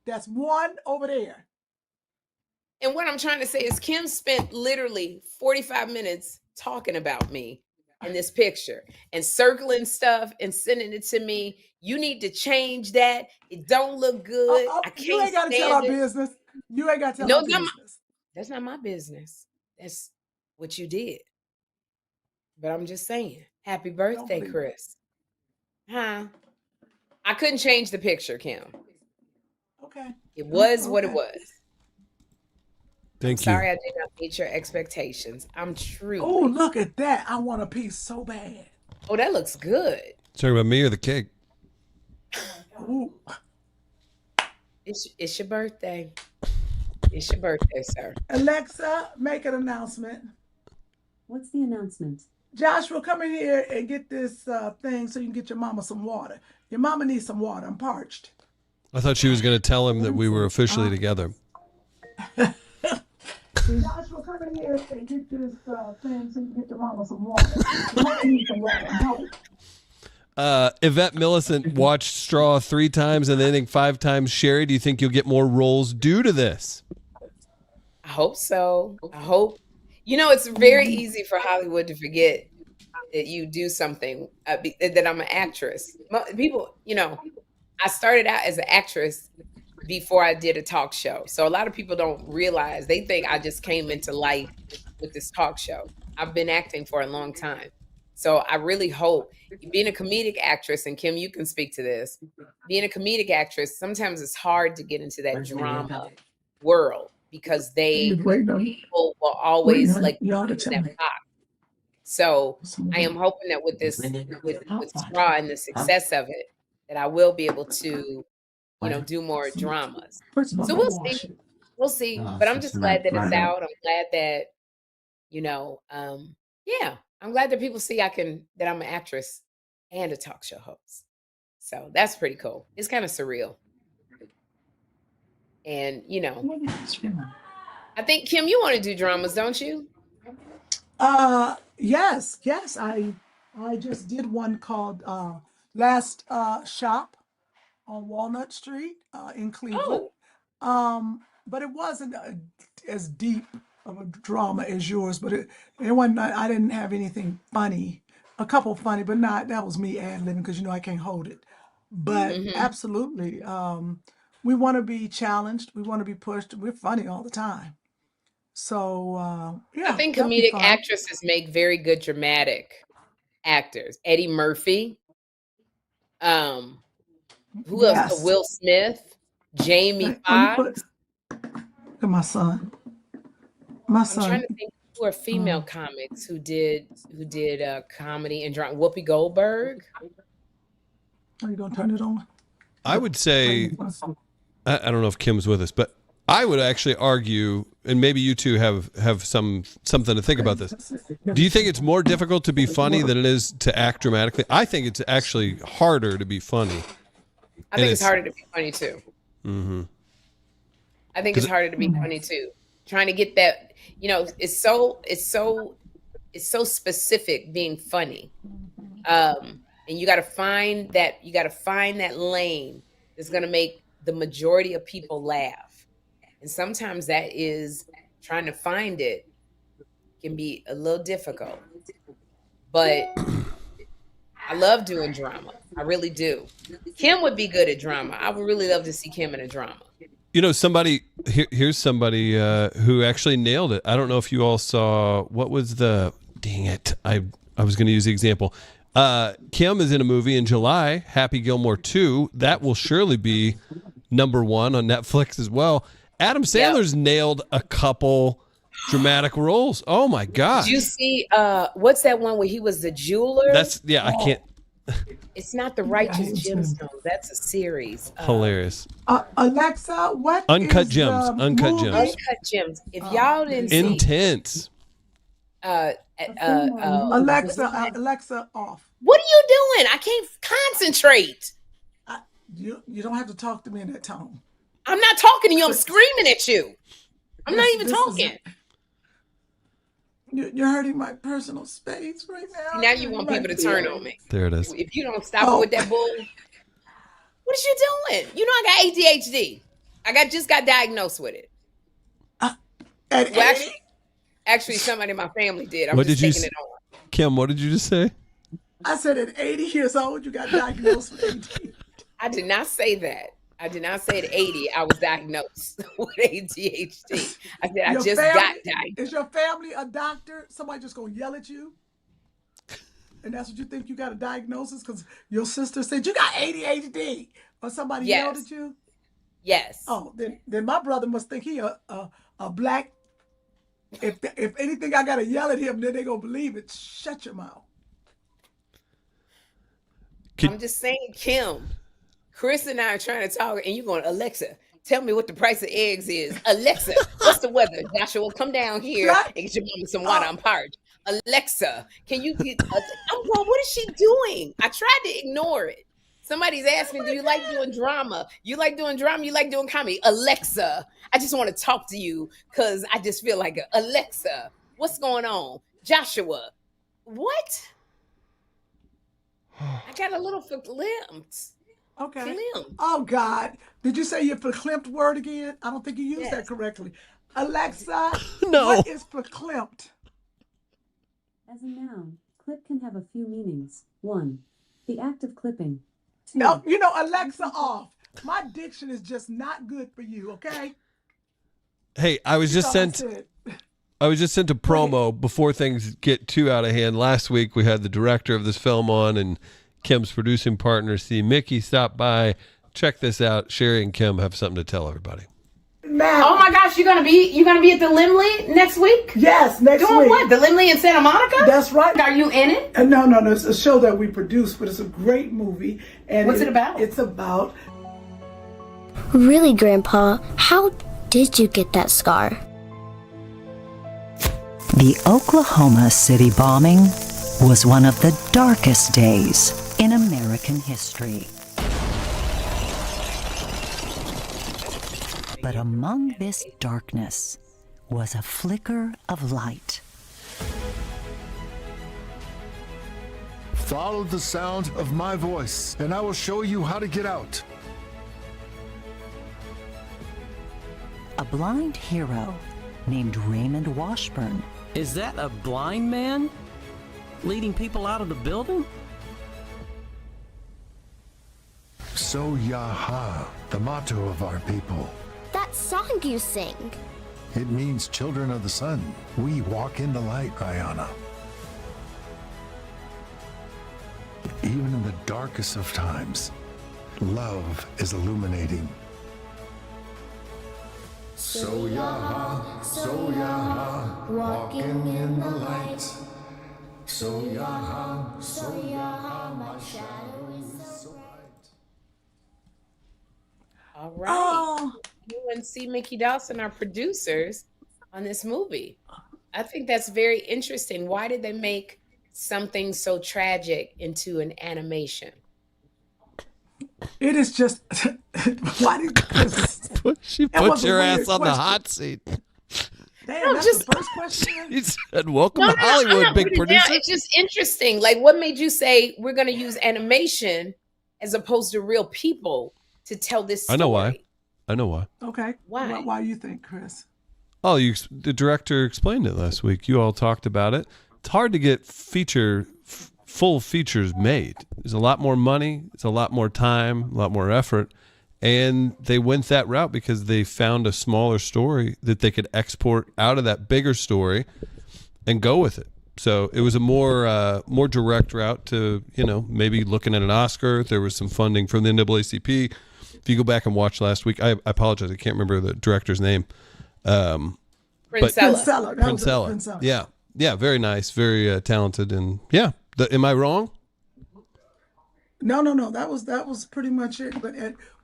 That's one over there. And what I'm trying to say is Kym spent literally 45 minutes talking about me in this picture and circling stuff and sending it to me. You need to change that. It don't look good. I can't You ain't got to tell stand our it. business. You ain't got to tell No, our it's not my- business. That's not my business. That's what you did. But I'm just saying, happy birthday, believe it. Chris. Huh? I couldn't change the picture, Kym. Okay. It was what it Okay. was. Thank you. Sorry I did not meet your expectations. I'm truly. Oh, look at that. I want a piece so bad. Oh, that looks good. Talking about me or the cake? Ooh. It's your birthday. It's your birthday, sir. Alexa, make an announcement. What's the announcement? Joshua, come in here and get this thing so you can get your mama some water. Your mama needs some water. I'm parched. I thought she was going to tell him that we were officially together. Joshua, come in here and get this thing so you can get your mama some water. Your mama needs some water. Help. Yvette Millicent watched Straw 3 times and then 5 times. Sherri, do you think you'll get more roles due to this? I hope so. I hope. You know, it's very easy for Hollywood to forget that you do something, that I'm an actress. People, you know, I started out as an actress before I did a talk show. So a lot of people don't realize, they think I just came into life with this talk show. I've been acting for a long time. So I really hope, being a comedic actress, and Kym, you can speak to this, being a comedic actress, sometimes it's hard to get into that drama world because people will always like in that box. So I am hoping that with this, with Straw and the success of it, that I will be able to, you know, do more dramas. So we'll see. We'll see. But I'm just glad that it's out. I'm glad that, you know, yeah, I'm glad that people see that I'm an actress and a talk show host. So that's pretty cool. It's kind of surreal. And, you know, I think, Kym, you want to do dramas, don't you? Yes. I just did one called Last Shop on Walnut Street in Cleveland. But it wasn't as deep of a drama as yours, but it wasn't, I didn't have anything funny. A couple funny, but that was me ad-libbing because, you know, I can't hold it. But absolutely, we want to be challenged. We want to be pushed. We're funny all the time. So, yeah. I think that'll be comedic fun. actresses make very good dramatic actors. Eddie Murphy. Who else? Yes. Will Smith, Jamie Oh, you Foxx. Look at my son. My I'm son. trying to think who are female comics who did comedy and drama. Whoopi Goldberg. Are you gonna turn it on? I would say, I don't know if Kim's with us, but I would actually argue, and maybe you two have something to think about this. Do you think it's more difficult to be funny than it is to act dramatically? I think it's actually harder to be funny. I think it's harder to be funny too. Mm-hmm. I think it's harder to be funny too. Trying to get that, you know, it's so specific being funny. And you got to find that lane that's going to make the majority of people laugh. And sometimes that is trying to find it can be a little difficult. But I love doing drama. I really do. Kym would be good at drama. I would really love to see Kym in a drama. You know, here's somebody who actually nailed it. I don't know if you all saw, what was dang it. I was going to use the example. Kym is in a movie in July, Happy Gilmore 2. That will surely be #1 on Netflix as well. Adam Sandler's nailed a couple dramatic roles. Oh my gosh. Did you see what's that one where he was the jeweler? I can't. It's not The Righteous Gemstones. That's a series. Hilarious. Alexa, what Uncut is Gems. the Uncut movie? Gems. Uncut Gems. If y'all didn't see Intense. Alexa, off. what are you doing? I can't concentrate. You don't have to talk to me in that tone. I'm not talking to you. I'm screaming at you. I'm not even This talking. You're hurting my personal space right now. Now you want people to turn on me. There it is. If you don't stop with that bull, what is you doing? You know I got ADHD. Just got diagnosed with it. Actually, somebody in my family did. I'm just taking it on. Kym, what did you just say? I said at 80 years old, you got diagnosed with ADHD. I did not say that. I did not say at 80 I was diagnosed with ADHD. I said I just got diagnosed. Is your family a doctor? Somebody just gonna yell at you? And that's what you think you got a diagnosis? Because your sister said you got ADHD. Or somebody yelled at you? Yes. Oh, then my brother must think he a black. If anything, I gotta yell at him, then they gonna believe it. Shut your mouth. I'm just saying, Kym. Chris and I are trying to talk, and you're going, Alexa, tell me what the price of eggs is. Alexa, what's the weather? Joshua, come down here and get your mama some water. I'm parched. Alexa, can you get... I'm going, what is she doing? I tried to ignore it. Somebody's asking, do you like doing drama? You like doing drama? You like doing comedy? Alexa, I just want to talk to you because I just feel like, Alexa, what's going on? Joshua, what? I got a little verklempt. Okay. Oh, God. Did you say your verklempt word again? I don't think you used that correctly. Alexa, what is verklempt? As a noun, clip can have a few meanings. 1. The act of clipping. 2. No, Alexa off. My diction is just not good for you, okay? Hey, I was just sent a promo before things get too out of hand. Last week we had the director of this film on and Kym's producing partner, C. Mickey, stopped by. Check this out. Sherri and Kym have something to tell everybody. Now, oh my gosh, you're gonna be at the Limley next week? Yes, next week. Doing what? The Limley in Santa Monica? That's right. Are you in it? No. It's a show that we produce, but it's a great movie. And what's it about? It's about... Really, Grandpa, how did you get that scar? The Oklahoma City bombing was one of the darkest days in American history. But among this darkness was a flicker of light. Follow the sound of my voice, and I will show you how to get out. A blind hero named Raymond Washburn. Is that a blind man leading people out of the building? So Yaha, the motto of our people. That song you sing. It means children of the sun. We walk in the light, Ayana. Even in the darkest of times, love is illuminating. So Yaha, walking in the light. So Yaha, my shadow is so bright. All right. You and C. Mickey Dawson are producers on this movie. I think that's very interesting. Why did they make something so tragic into an animation? It is just... Why did she put your ass on the hot seat? Damn, that's the first question. He said, welcome to Hollywood, big producer. It's just interesting. Like, what made you say we're going to use animation as opposed to real people to tell this story? I know why. Okay. Why? Why you think, Chris? Oh, the director explained it last week. You all talked about it. It's hard to get full features made. There's a lot more money. It's a lot more time, a lot more effort. And they went that route because they found a smaller story that they could export out of that bigger story and go with it. So it was a more direct route to, maybe looking at an Oscar. There was some funding from the NAACP. If you go back and watch last week, I apologize, I can't remember the director's name. Princella. That was it, Princella. Princella. Yeah. Yeah. Very nice. Very talented. And yeah. Am I wrong? No. That was pretty much it. But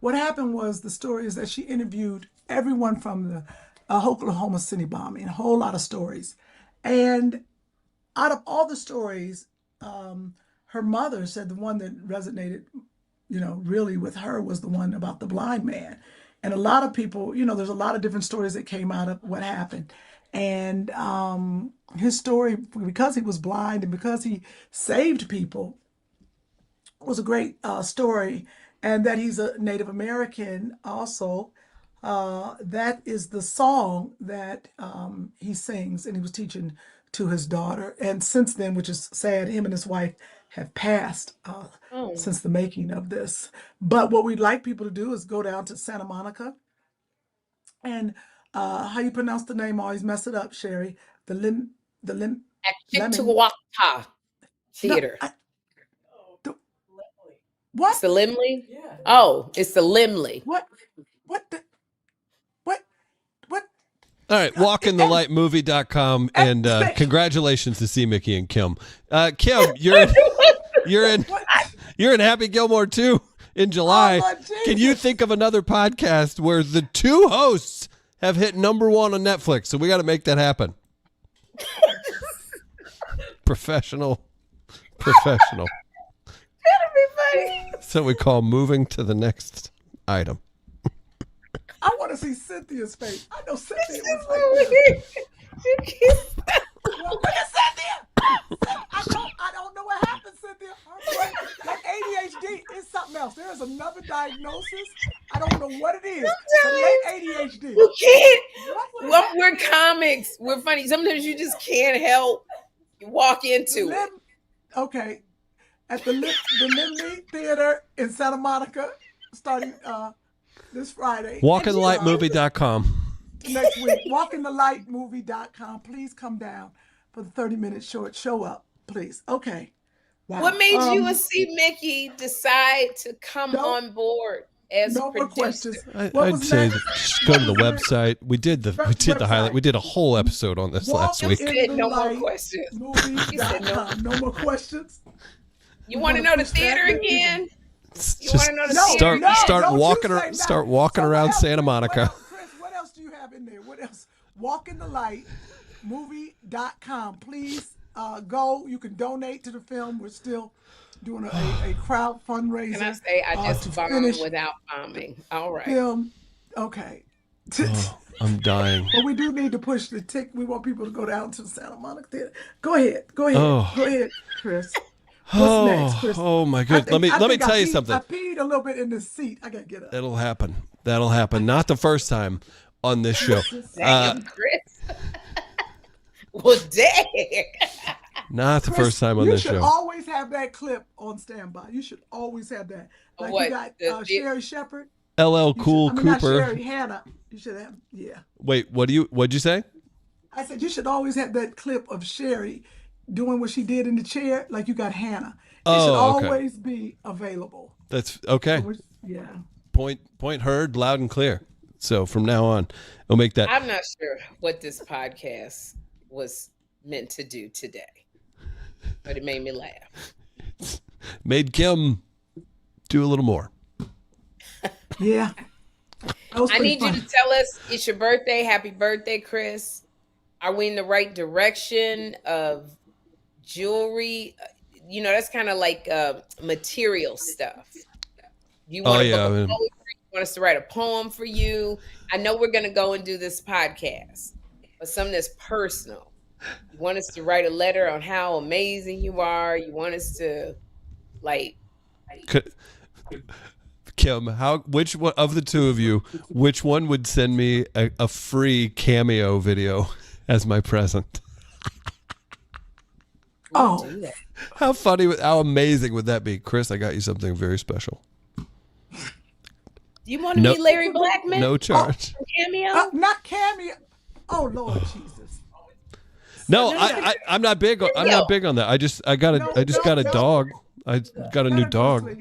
what happened was the story is that she interviewed everyone from the Oklahoma City bombing, a whole lot of stories. And out of all the stories, her mother said the one that resonated, really with her was the one about the blind man. And a lot of people, there's a lot of different stories that came out of what happened. And his story, because he was blind and because he saved people, was a great story. And that he's a Native American also. That is the song that he sings, and he was teaching to his daughter. And since then, which is sad, him and his wife have passed since the making of this. But what we'd like people to do is go down to Santa Monica. And how you pronounce the name? I always mess it up, Sherri. Lemon. Chihuahua Theater. What? It's the Limley? Yeah. Oh, it's the Limley. What? All right, walkinthelightmovie.com, and congratulations to C. Mickey and Kym. Kym, you're in Happy Gilmore 2 in July. Oh, can you think of another podcast where the two hosts have hit #1 on Netflix? So we got to make that happen. Professional. That'd be funny. So we call moving to the next item. I want to see Cynthia's face. I know Cynthia was like this. Well, look at Cynthia. I don't know what happened, Cynthia. Like ADHD is something else. There is another diagnosis. I don't know what it is. But it ain't ADHD. You can't. Well, we're comics. We're funny. Sometimes you just can't help. You walk into it. Okay. At the Limley Theater in Santa Monica, starting this Friday. Walkinthelightmovie.com. Next week, walkinthelightmovie.com. Please come down for the 30-minute short. Show up, please. Okay. Wow. What made you and C. Mickey decide to come on board as a producer? I'd say just go to the website. We did the highlight. We did a whole episode on this last week. No more questions. No more questions. You want to know the theater again? You want to know the theater? Start walking around Santa Monica. Chris, what else do you have in there? What else? Walkinthelightmovie.com. Please go. You can donate to the film. We're still doing a crowd fundraiser. Can I say I just bombed without bombing? All right. Film. Okay. I'm dying. But we do need to push the tick. We want people to go down to the Santa Monica Theater. Go ahead. Go ahead, Chris. What's next, Chris? Oh my goodness. Let me tell you something. I peed a little bit in this seat. I gotta get up. That'll happen. Not the first time on this show. Damn, Chris. Well, dang. Not the first time on this show. You should always have that clip on standby. You should always have that. Like what? You got Sherri Shepherd. LL Cool Cooper. Not Sherri, Hannah. You should have. Yeah. Wait, what'd you say? I said you should always have that clip of Sherri doing what she did in the chair, like you got Hannah. It should always be available. That's okay. So yeah. Point heard loud and clear. So from now on, we'll make that. I'm not sure what this podcast was meant to do today, but it made me laugh. Made Kym do a little more. Yeah. I need you to tell us, it's your birthday. Happy birthday, Chris. Are we in the right direction of jewelry? You know, that's kind of like material stuff. You want you want us to write a poem for you? I know we're going to go and do this podcast, but something that's personal. You want us to write a letter on how amazing you are? You want us to, like... Kym, which one of the two of you, which one would send me a free cameo video as my present? Oh, how funny, how amazing would that be? Chris, I got you something very special. Do you want to be Larry Blackman? No charge. Cameo? Not cameo. Oh Lord Jesus. No, I'm not big. I'm not big on that. I just got a dog. I got a new dog.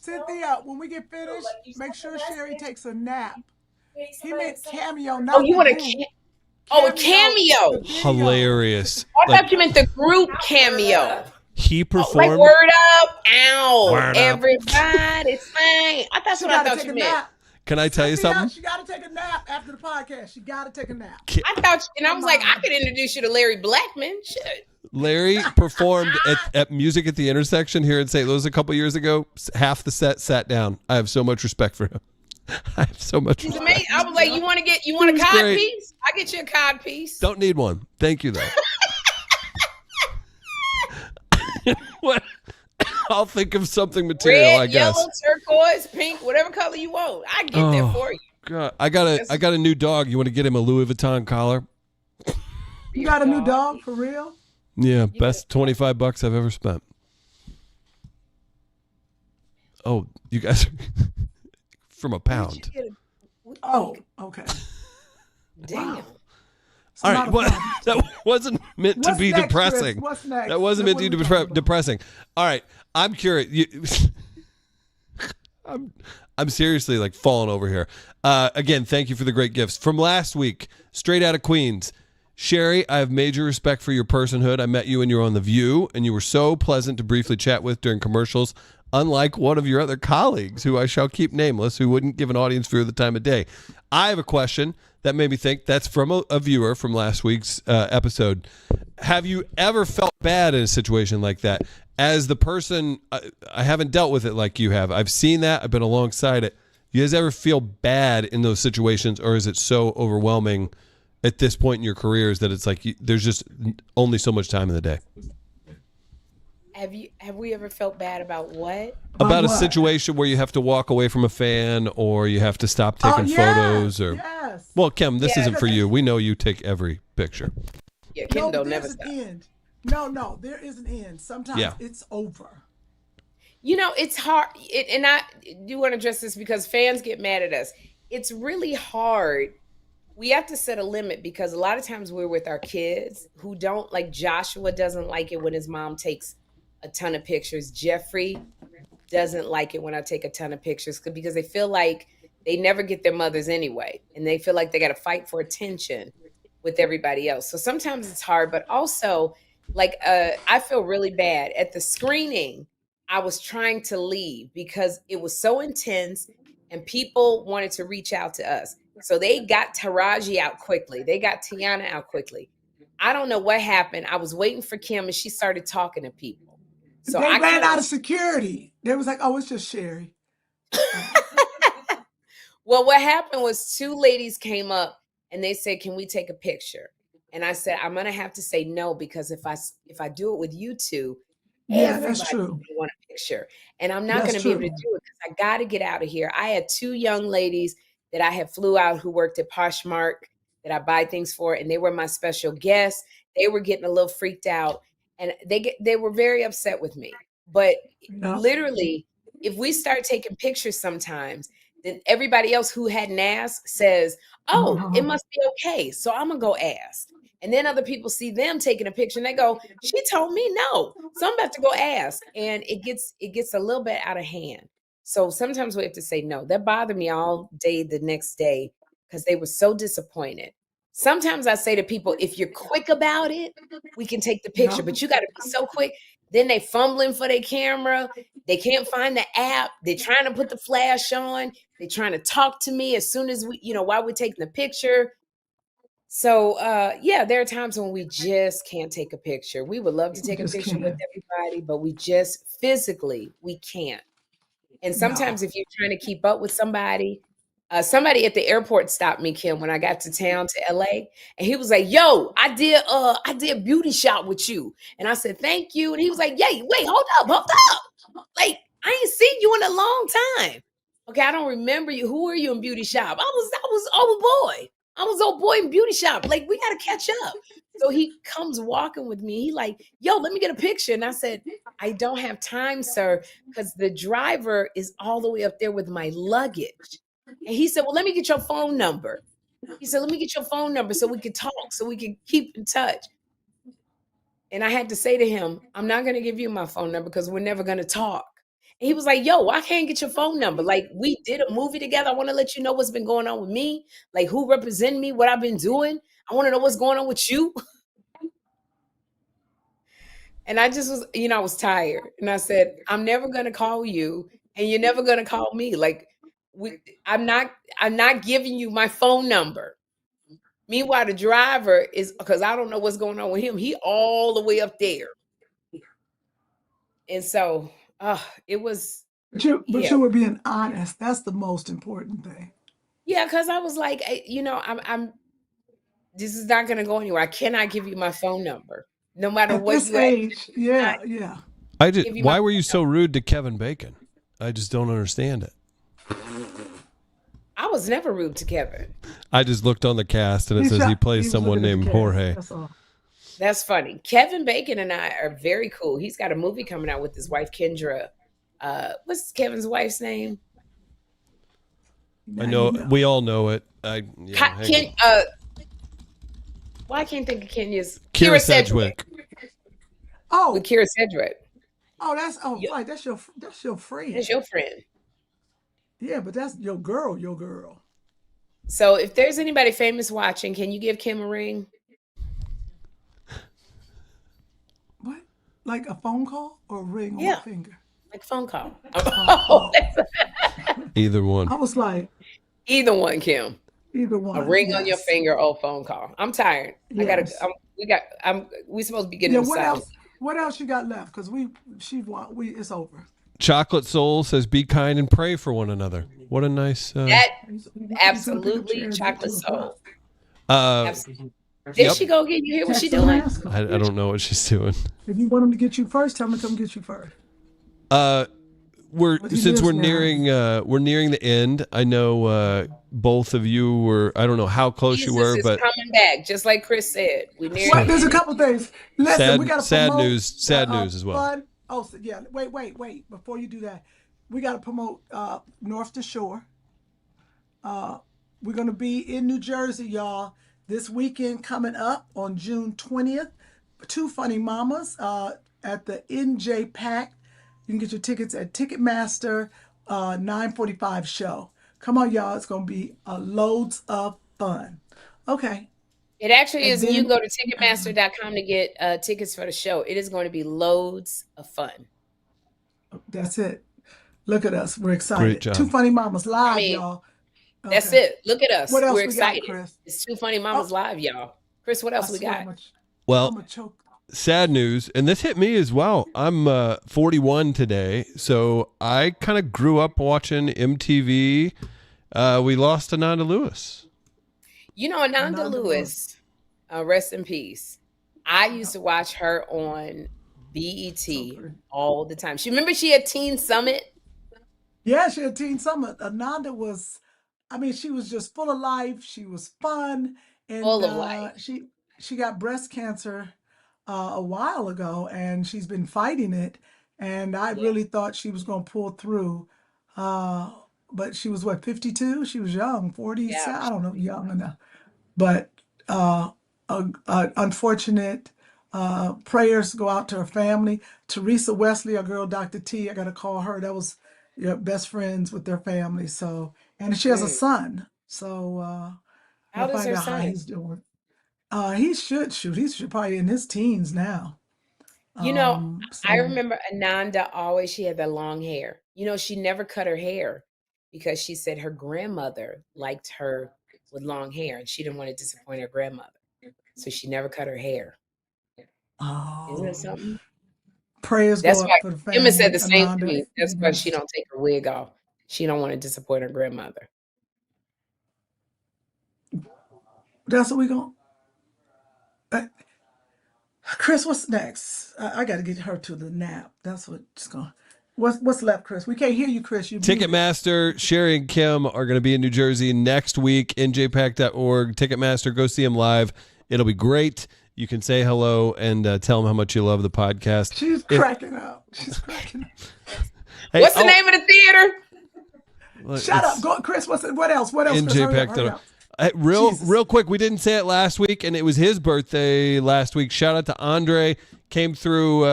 Cynthia, when we get finished, make sure Sherri takes a nap. He meant cameo, you want a Oh, a cameo. Hilarious. I thought you meant the group cameo. He Like performed. word up, ow, Word up. everybody sing. That's what I thought you meant. Can I tell you something? She got to take a nap after the podcast. She got to take a nap. I thought, and I was like, I could introduce you to Larry Blackman. Shit. Larry performed at Music at the Intersection here in St. Louis a couple years ago. Half the set sat down. I have so much respect for him. I have so much He's respect. amazing. I was like, you want a cod great. piece? I'll get you a cod piece. Don't need one. Thank you, though. What? I'll think of something material, Red, I guess. yellow, turquoise, pink, whatever color you want. I get there for you. God, I got a new dog. You want to get him a Louis Vuitton collar? You got a new dog for real? Yeah, best $25 I've ever spent. Oh, you guys are from a pound. Oh, okay. Damn. Wow. All right, that wasn't meant to be next, depressing. Chris? What's next? That wasn't meant to be depressing. All right, I'm curious. I'm seriously like falling over here. Again, thank you for the great gifts from last week. Straight out of Queens, Sherri, I have major respect for your personhood. I met you when you were on The View, and you were so pleasant to briefly chat with during commercials. Unlike one of your other colleagues, who I shall keep nameless, who wouldn't give an audience viewer the time of day. I have a question that made me think. That's from a viewer from last week's episode. Have you ever felt bad in a situation like that? As the person, I haven't dealt with it like you have. I've seen that. I've been alongside it. You guys ever feel bad in those situations, or is it so overwhelming at this point in your careers that it's like there's just only so much time in the day? Have we ever felt bad about what? About a situation where you have to walk away from a fan, or you have to stop taking photos, or well, Kym, this isn't for you. We know you take every picture. Yeah, Kym don't never stop. No, there is an end. Sometimes it's over. You know, it's hard, and I do want to address this because fans get mad at us. It's really hard. We have to set a limit because a lot of times we're with our kids who don't, like Joshua doesn't like it when his mom takes a ton of pictures. Jeffrey doesn't like it when I take a ton of pictures because they feel like they never get their mothers anyway. And they feel like they got to fight for attention with everybody else. So sometimes it's hard, but also like I feel really bad at the screening. I was trying to leave because it was so intense and people wanted to reach out to us. So they got Taraji out quickly. They got Tiana out quickly. I don't know what happened. I was waiting for Kym and she started talking to people. So they ran out of security. They was like, oh, it's just Sherri. Well, what happened was two ladies came up and they said, can we take a picture? And I said, I'm going to have to say no, because if I do it with you two, that's true. Want a picture. And I'm not going to be able to do it because I got to get out of here. I had two young ladies that I had flew out who worked at Poshmark that I buy things for, and they were my special guests. They were getting a little freaked out, and they were very upset with me. But literally, if we start taking pictures sometimes, then everybody else who hadn't asked says, oh, it must be okay. So I'm going to go ask. And then other people see them taking a picture and they go, she told me no. So I'm about to go ask. And it gets a little bit out of hand. So sometimes we have to say no. That bothered me all day the next day because they were so disappointed. Sometimes I say to people, if you're quick about it, we can take the picture, but you got to be so quick. Then they fumbling for their camera. They can't find the app. They're trying to put the flash on. They're trying to talk to me as soon as we, while we're taking the picture. So, there are times when we just can't take a picture. We would love to take a picture with everybody, but we just physically, we can't. And sometimes if you're trying to keep up with somebody at the airport stopped me, Kym, when I got to town to LA. And he was like, yo, I did a beauty shot with you. And I said, thank you. And he was like, yeah, wait, hold up. Like, I ain't seen you in a long time. Okay, I don't remember you. Who are you in beauty shop? I was old boy. I was old boy in beauty shop. Like, we got to catch up. So he comes walking with me. He like, yo, let me get a picture. And I said, I don't have time, sir, because the driver is all the way up there with my luggage. And he said, well, let me get your phone number. He said, let me get your phone number so we can talk, so we can keep in touch. And I had to say to him, I'm not going to give you my phone number because we're never going to talk. And he was like, yo, I can't get your phone number. Like, we did a movie together. I want to let you know what's been going on with me, like who represented me, what I've been doing. I want to know what's going on with you. And I just was, I was tired. And I said, I'm never going to call you and you're never going to call me. Like I'm not giving you my phone number. Meanwhile, the driver is, because I don't know what's going on with him. He all the way up there. And so it was. But you were being honest. That's the most important thing. Yeah, because I was like, I'm this is not going to go anywhere. I cannot give you my phone number. No matter at what this you age, yeah. Why were you so rude to Kevin Bacon? I just don't understand it. I was never rude to Kevin. I just looked on the cast and it says he plays someone named Jorge. That's funny. Kevin Bacon and I are very cool. He's got a movie coming out with his wife Kendra. What's Kevin's wife's name? I know. We all know it. Why I can't think of Kenya's. Kira Sedgwick. Oh, with Kira Sedgwick. Oh, right. That's your friend. That's your friend. Yeah, but that's your girl. Your girl. So if there's anybody famous watching, can you give Kym a ring? What? Like a phone call or a ring on the finger? Like a phone call. Either one. I was like, either one, Kym. Either one. A ring on your finger or a phone call. I'm tired. Yes. We supposed to be getting what else you got left? Because it's over. Chocolate Soul says, "Be kind and pray for one another." What a nice. Absolutely, Chocolate Soul. Absolutely. Did she go get you? Hear what she doing? I don't know what she's doing. If you want him to get you first, tell him to come get you first. We're nearing the end. I know both of you were. I don't know how close you were, but coming back, just like Chris said. There's a couple things. Listen, we got to sad news as well. Fun. Oh, yeah. Wait. Before you do that, we got to promote North to Shore. We're going to be in New Jersey, y'all, this weekend coming up on June 20th. Two Funny Mamas at the NJ Pack. You can get your tickets at Ticketmaster 9:45 show. Come on, y'all. It's going to be loads of fun. Okay. It actually is. You go to Ticketmaster.com to get tickets for the show. It is going to be loads of fun. That's it. Look at us. We're excited. Great job. Two Funny Mamas live, y'all. Okay. That's it. Look at us. What else We're we excited. got, Chris? It's Two Funny Mamas live, y'all. Chris, what else we got? Well, sad news, and this hit me as well. I'm 41 today, so I kind of grew up watching MTV. We lost Ananda Lewis. Ananda Lewis, rest in peace. I used to watch her on BET all the time. She had Teen Summit? Yeah, she had Teen Summit. Ananda was, she was just full of life. She was fun. And full of life. She got breast cancer a while ago, and she's been fighting it. And I really thought she was going to pull through. But she was, 52? She was young, 40, yeah. I don't know, young enough. But unfortunate. Prayers go out to her family. Teresa Wesley, our girl, Dr. T, I got to call her. That was best friends with their family. So, and she has a son. So, how does her son? How he's doing. He should shoot. He should probably in his teens now. I remember Ananda always, she had that long hair. She never cut her hair because she said her grandmother liked her with long hair and she didn't want to disappoint her grandmother. So she never cut her hair. Oh, isn't that something? Prayers go up for the family. Emma said the same thing. That's why she don't take her wig off. She don't want to disappoint her grandmother. That's what we going. Chris, what's next? I got to get her to the nap. That's what's going. What's left, Chris? We can't hear you, Chris. Ticketmaster, Sherri and Kym are going to be in New Jersey next week. NJPack.org. Ticketmaster, go see them live. It'll be great. You can say hello and tell them how much you love the podcast. She's cracking up. She's cracking up. Hey, what's the name of the theater? Shut up. Go, Chris, what else? What else? NJPack.org. Real quick, we didn't say it last week, and it was his birthday last week. Shout out to Andre. Came through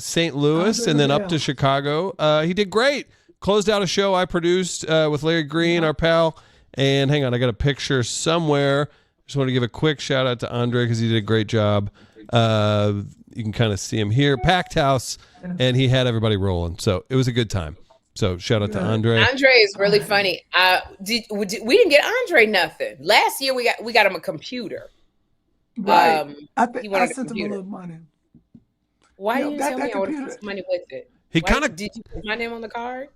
St. Louis and then up to Chicago. He did great. Closed out a show I produced with Larry Green, our pal. And hang on, I got a picture somewhere. Just want to give a quick shout out to Andre because he did a great job. You can kind of see him here. Packed house, and he had everybody rolling. So it was a good time. So shout out to Andre. Andre is really funny. We didn't get Andre nothing. Last year we got him a computer. Right. I sent him a little money. Why didn't you tell me I would computer. put some money with it? Did you put my name on the card?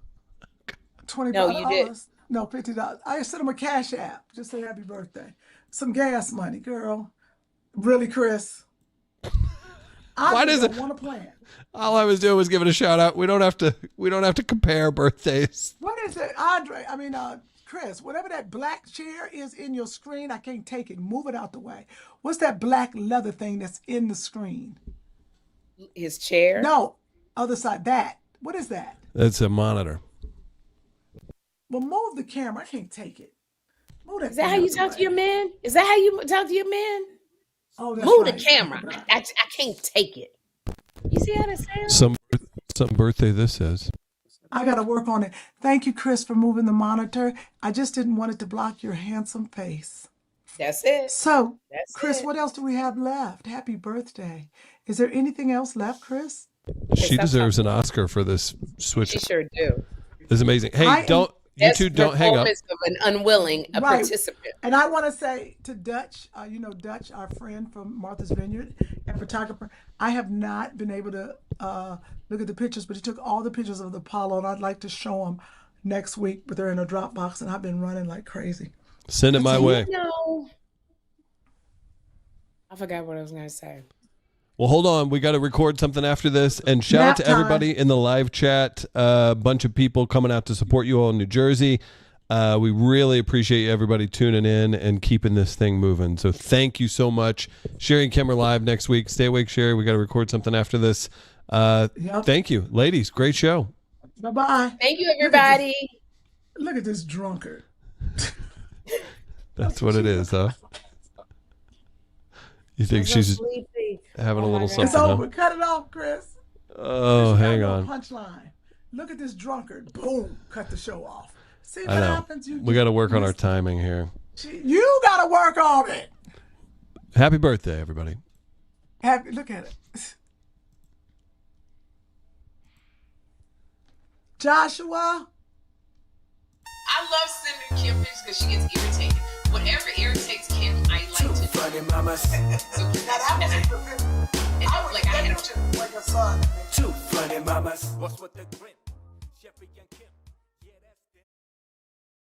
$25. No, you did. No, $50. I sent him a cash app. Just say happy birthday. Some gas money, girl. Really, Chris? Why does it want to plan? All I was doing was giving a shout out. We don't have to compare birthdays. What is it, Andre? I mean, Chris, whatever that black chair is in your screen, I can't take it. Move it out the way. What's that black leather thing that's in the screen? His chair? No, other side. That. What is that? That's a monitor. Well, move the camera. I can't take it. Move that. Is that how you talk to your men? Is that how you talk to your men? Oh, that's move right. the camera. I can't take it. You see how that sounds? Some birthday this is. I got to work on it. Thank you, Chris, for moving the monitor. I just didn't want it to block your handsome face. That's it. So, Chris, what else do we have left? Happy birthday. Is there anything else left, Chris? She deserves an Oscar for this switch. She sure do. It's amazing. Hey, you two don't hang up. Of an unwilling participant. And I want to say to Dutch, Dutch, our friend from Martha's Vineyard and photographer, I have not been able to look at the pictures, but he took all the pictures of the Apollo, and I'd like to show them next week, but they're in a Dropbox, and I've been running like crazy. Send it my way. No. I forgot what I was going to say. Well, hold on. We got to record something after this. And shout out to everybody in the live chat. A bunch of people coming out to support you all in New Jersey. We really appreciate everybody tuning in and keeping this thing moving. So thank you so much. Sherri and Kym are live next week. Stay awake, Sherri. We got to record something after this. Thank you. Ladies, great show. Bye-bye. Thank you, everybody. Look at this drunkard. That's what it is, huh? You think she's having a little something? It's over. Huh? Cut it off, Chris. Oh, hang on. Punchline. Look at this drunkard. Boom. Cut the show off. See what happens? We got to work on our timing here. You got to work on it. Happy birthday, everybody. Look at it. Joshua. I love sending Kym pictures because she gets irritated. Whatever irritates Kym, I like to do. Funny mamas. So I had Two funny mamas. What's with the grin? Sherri and Kym.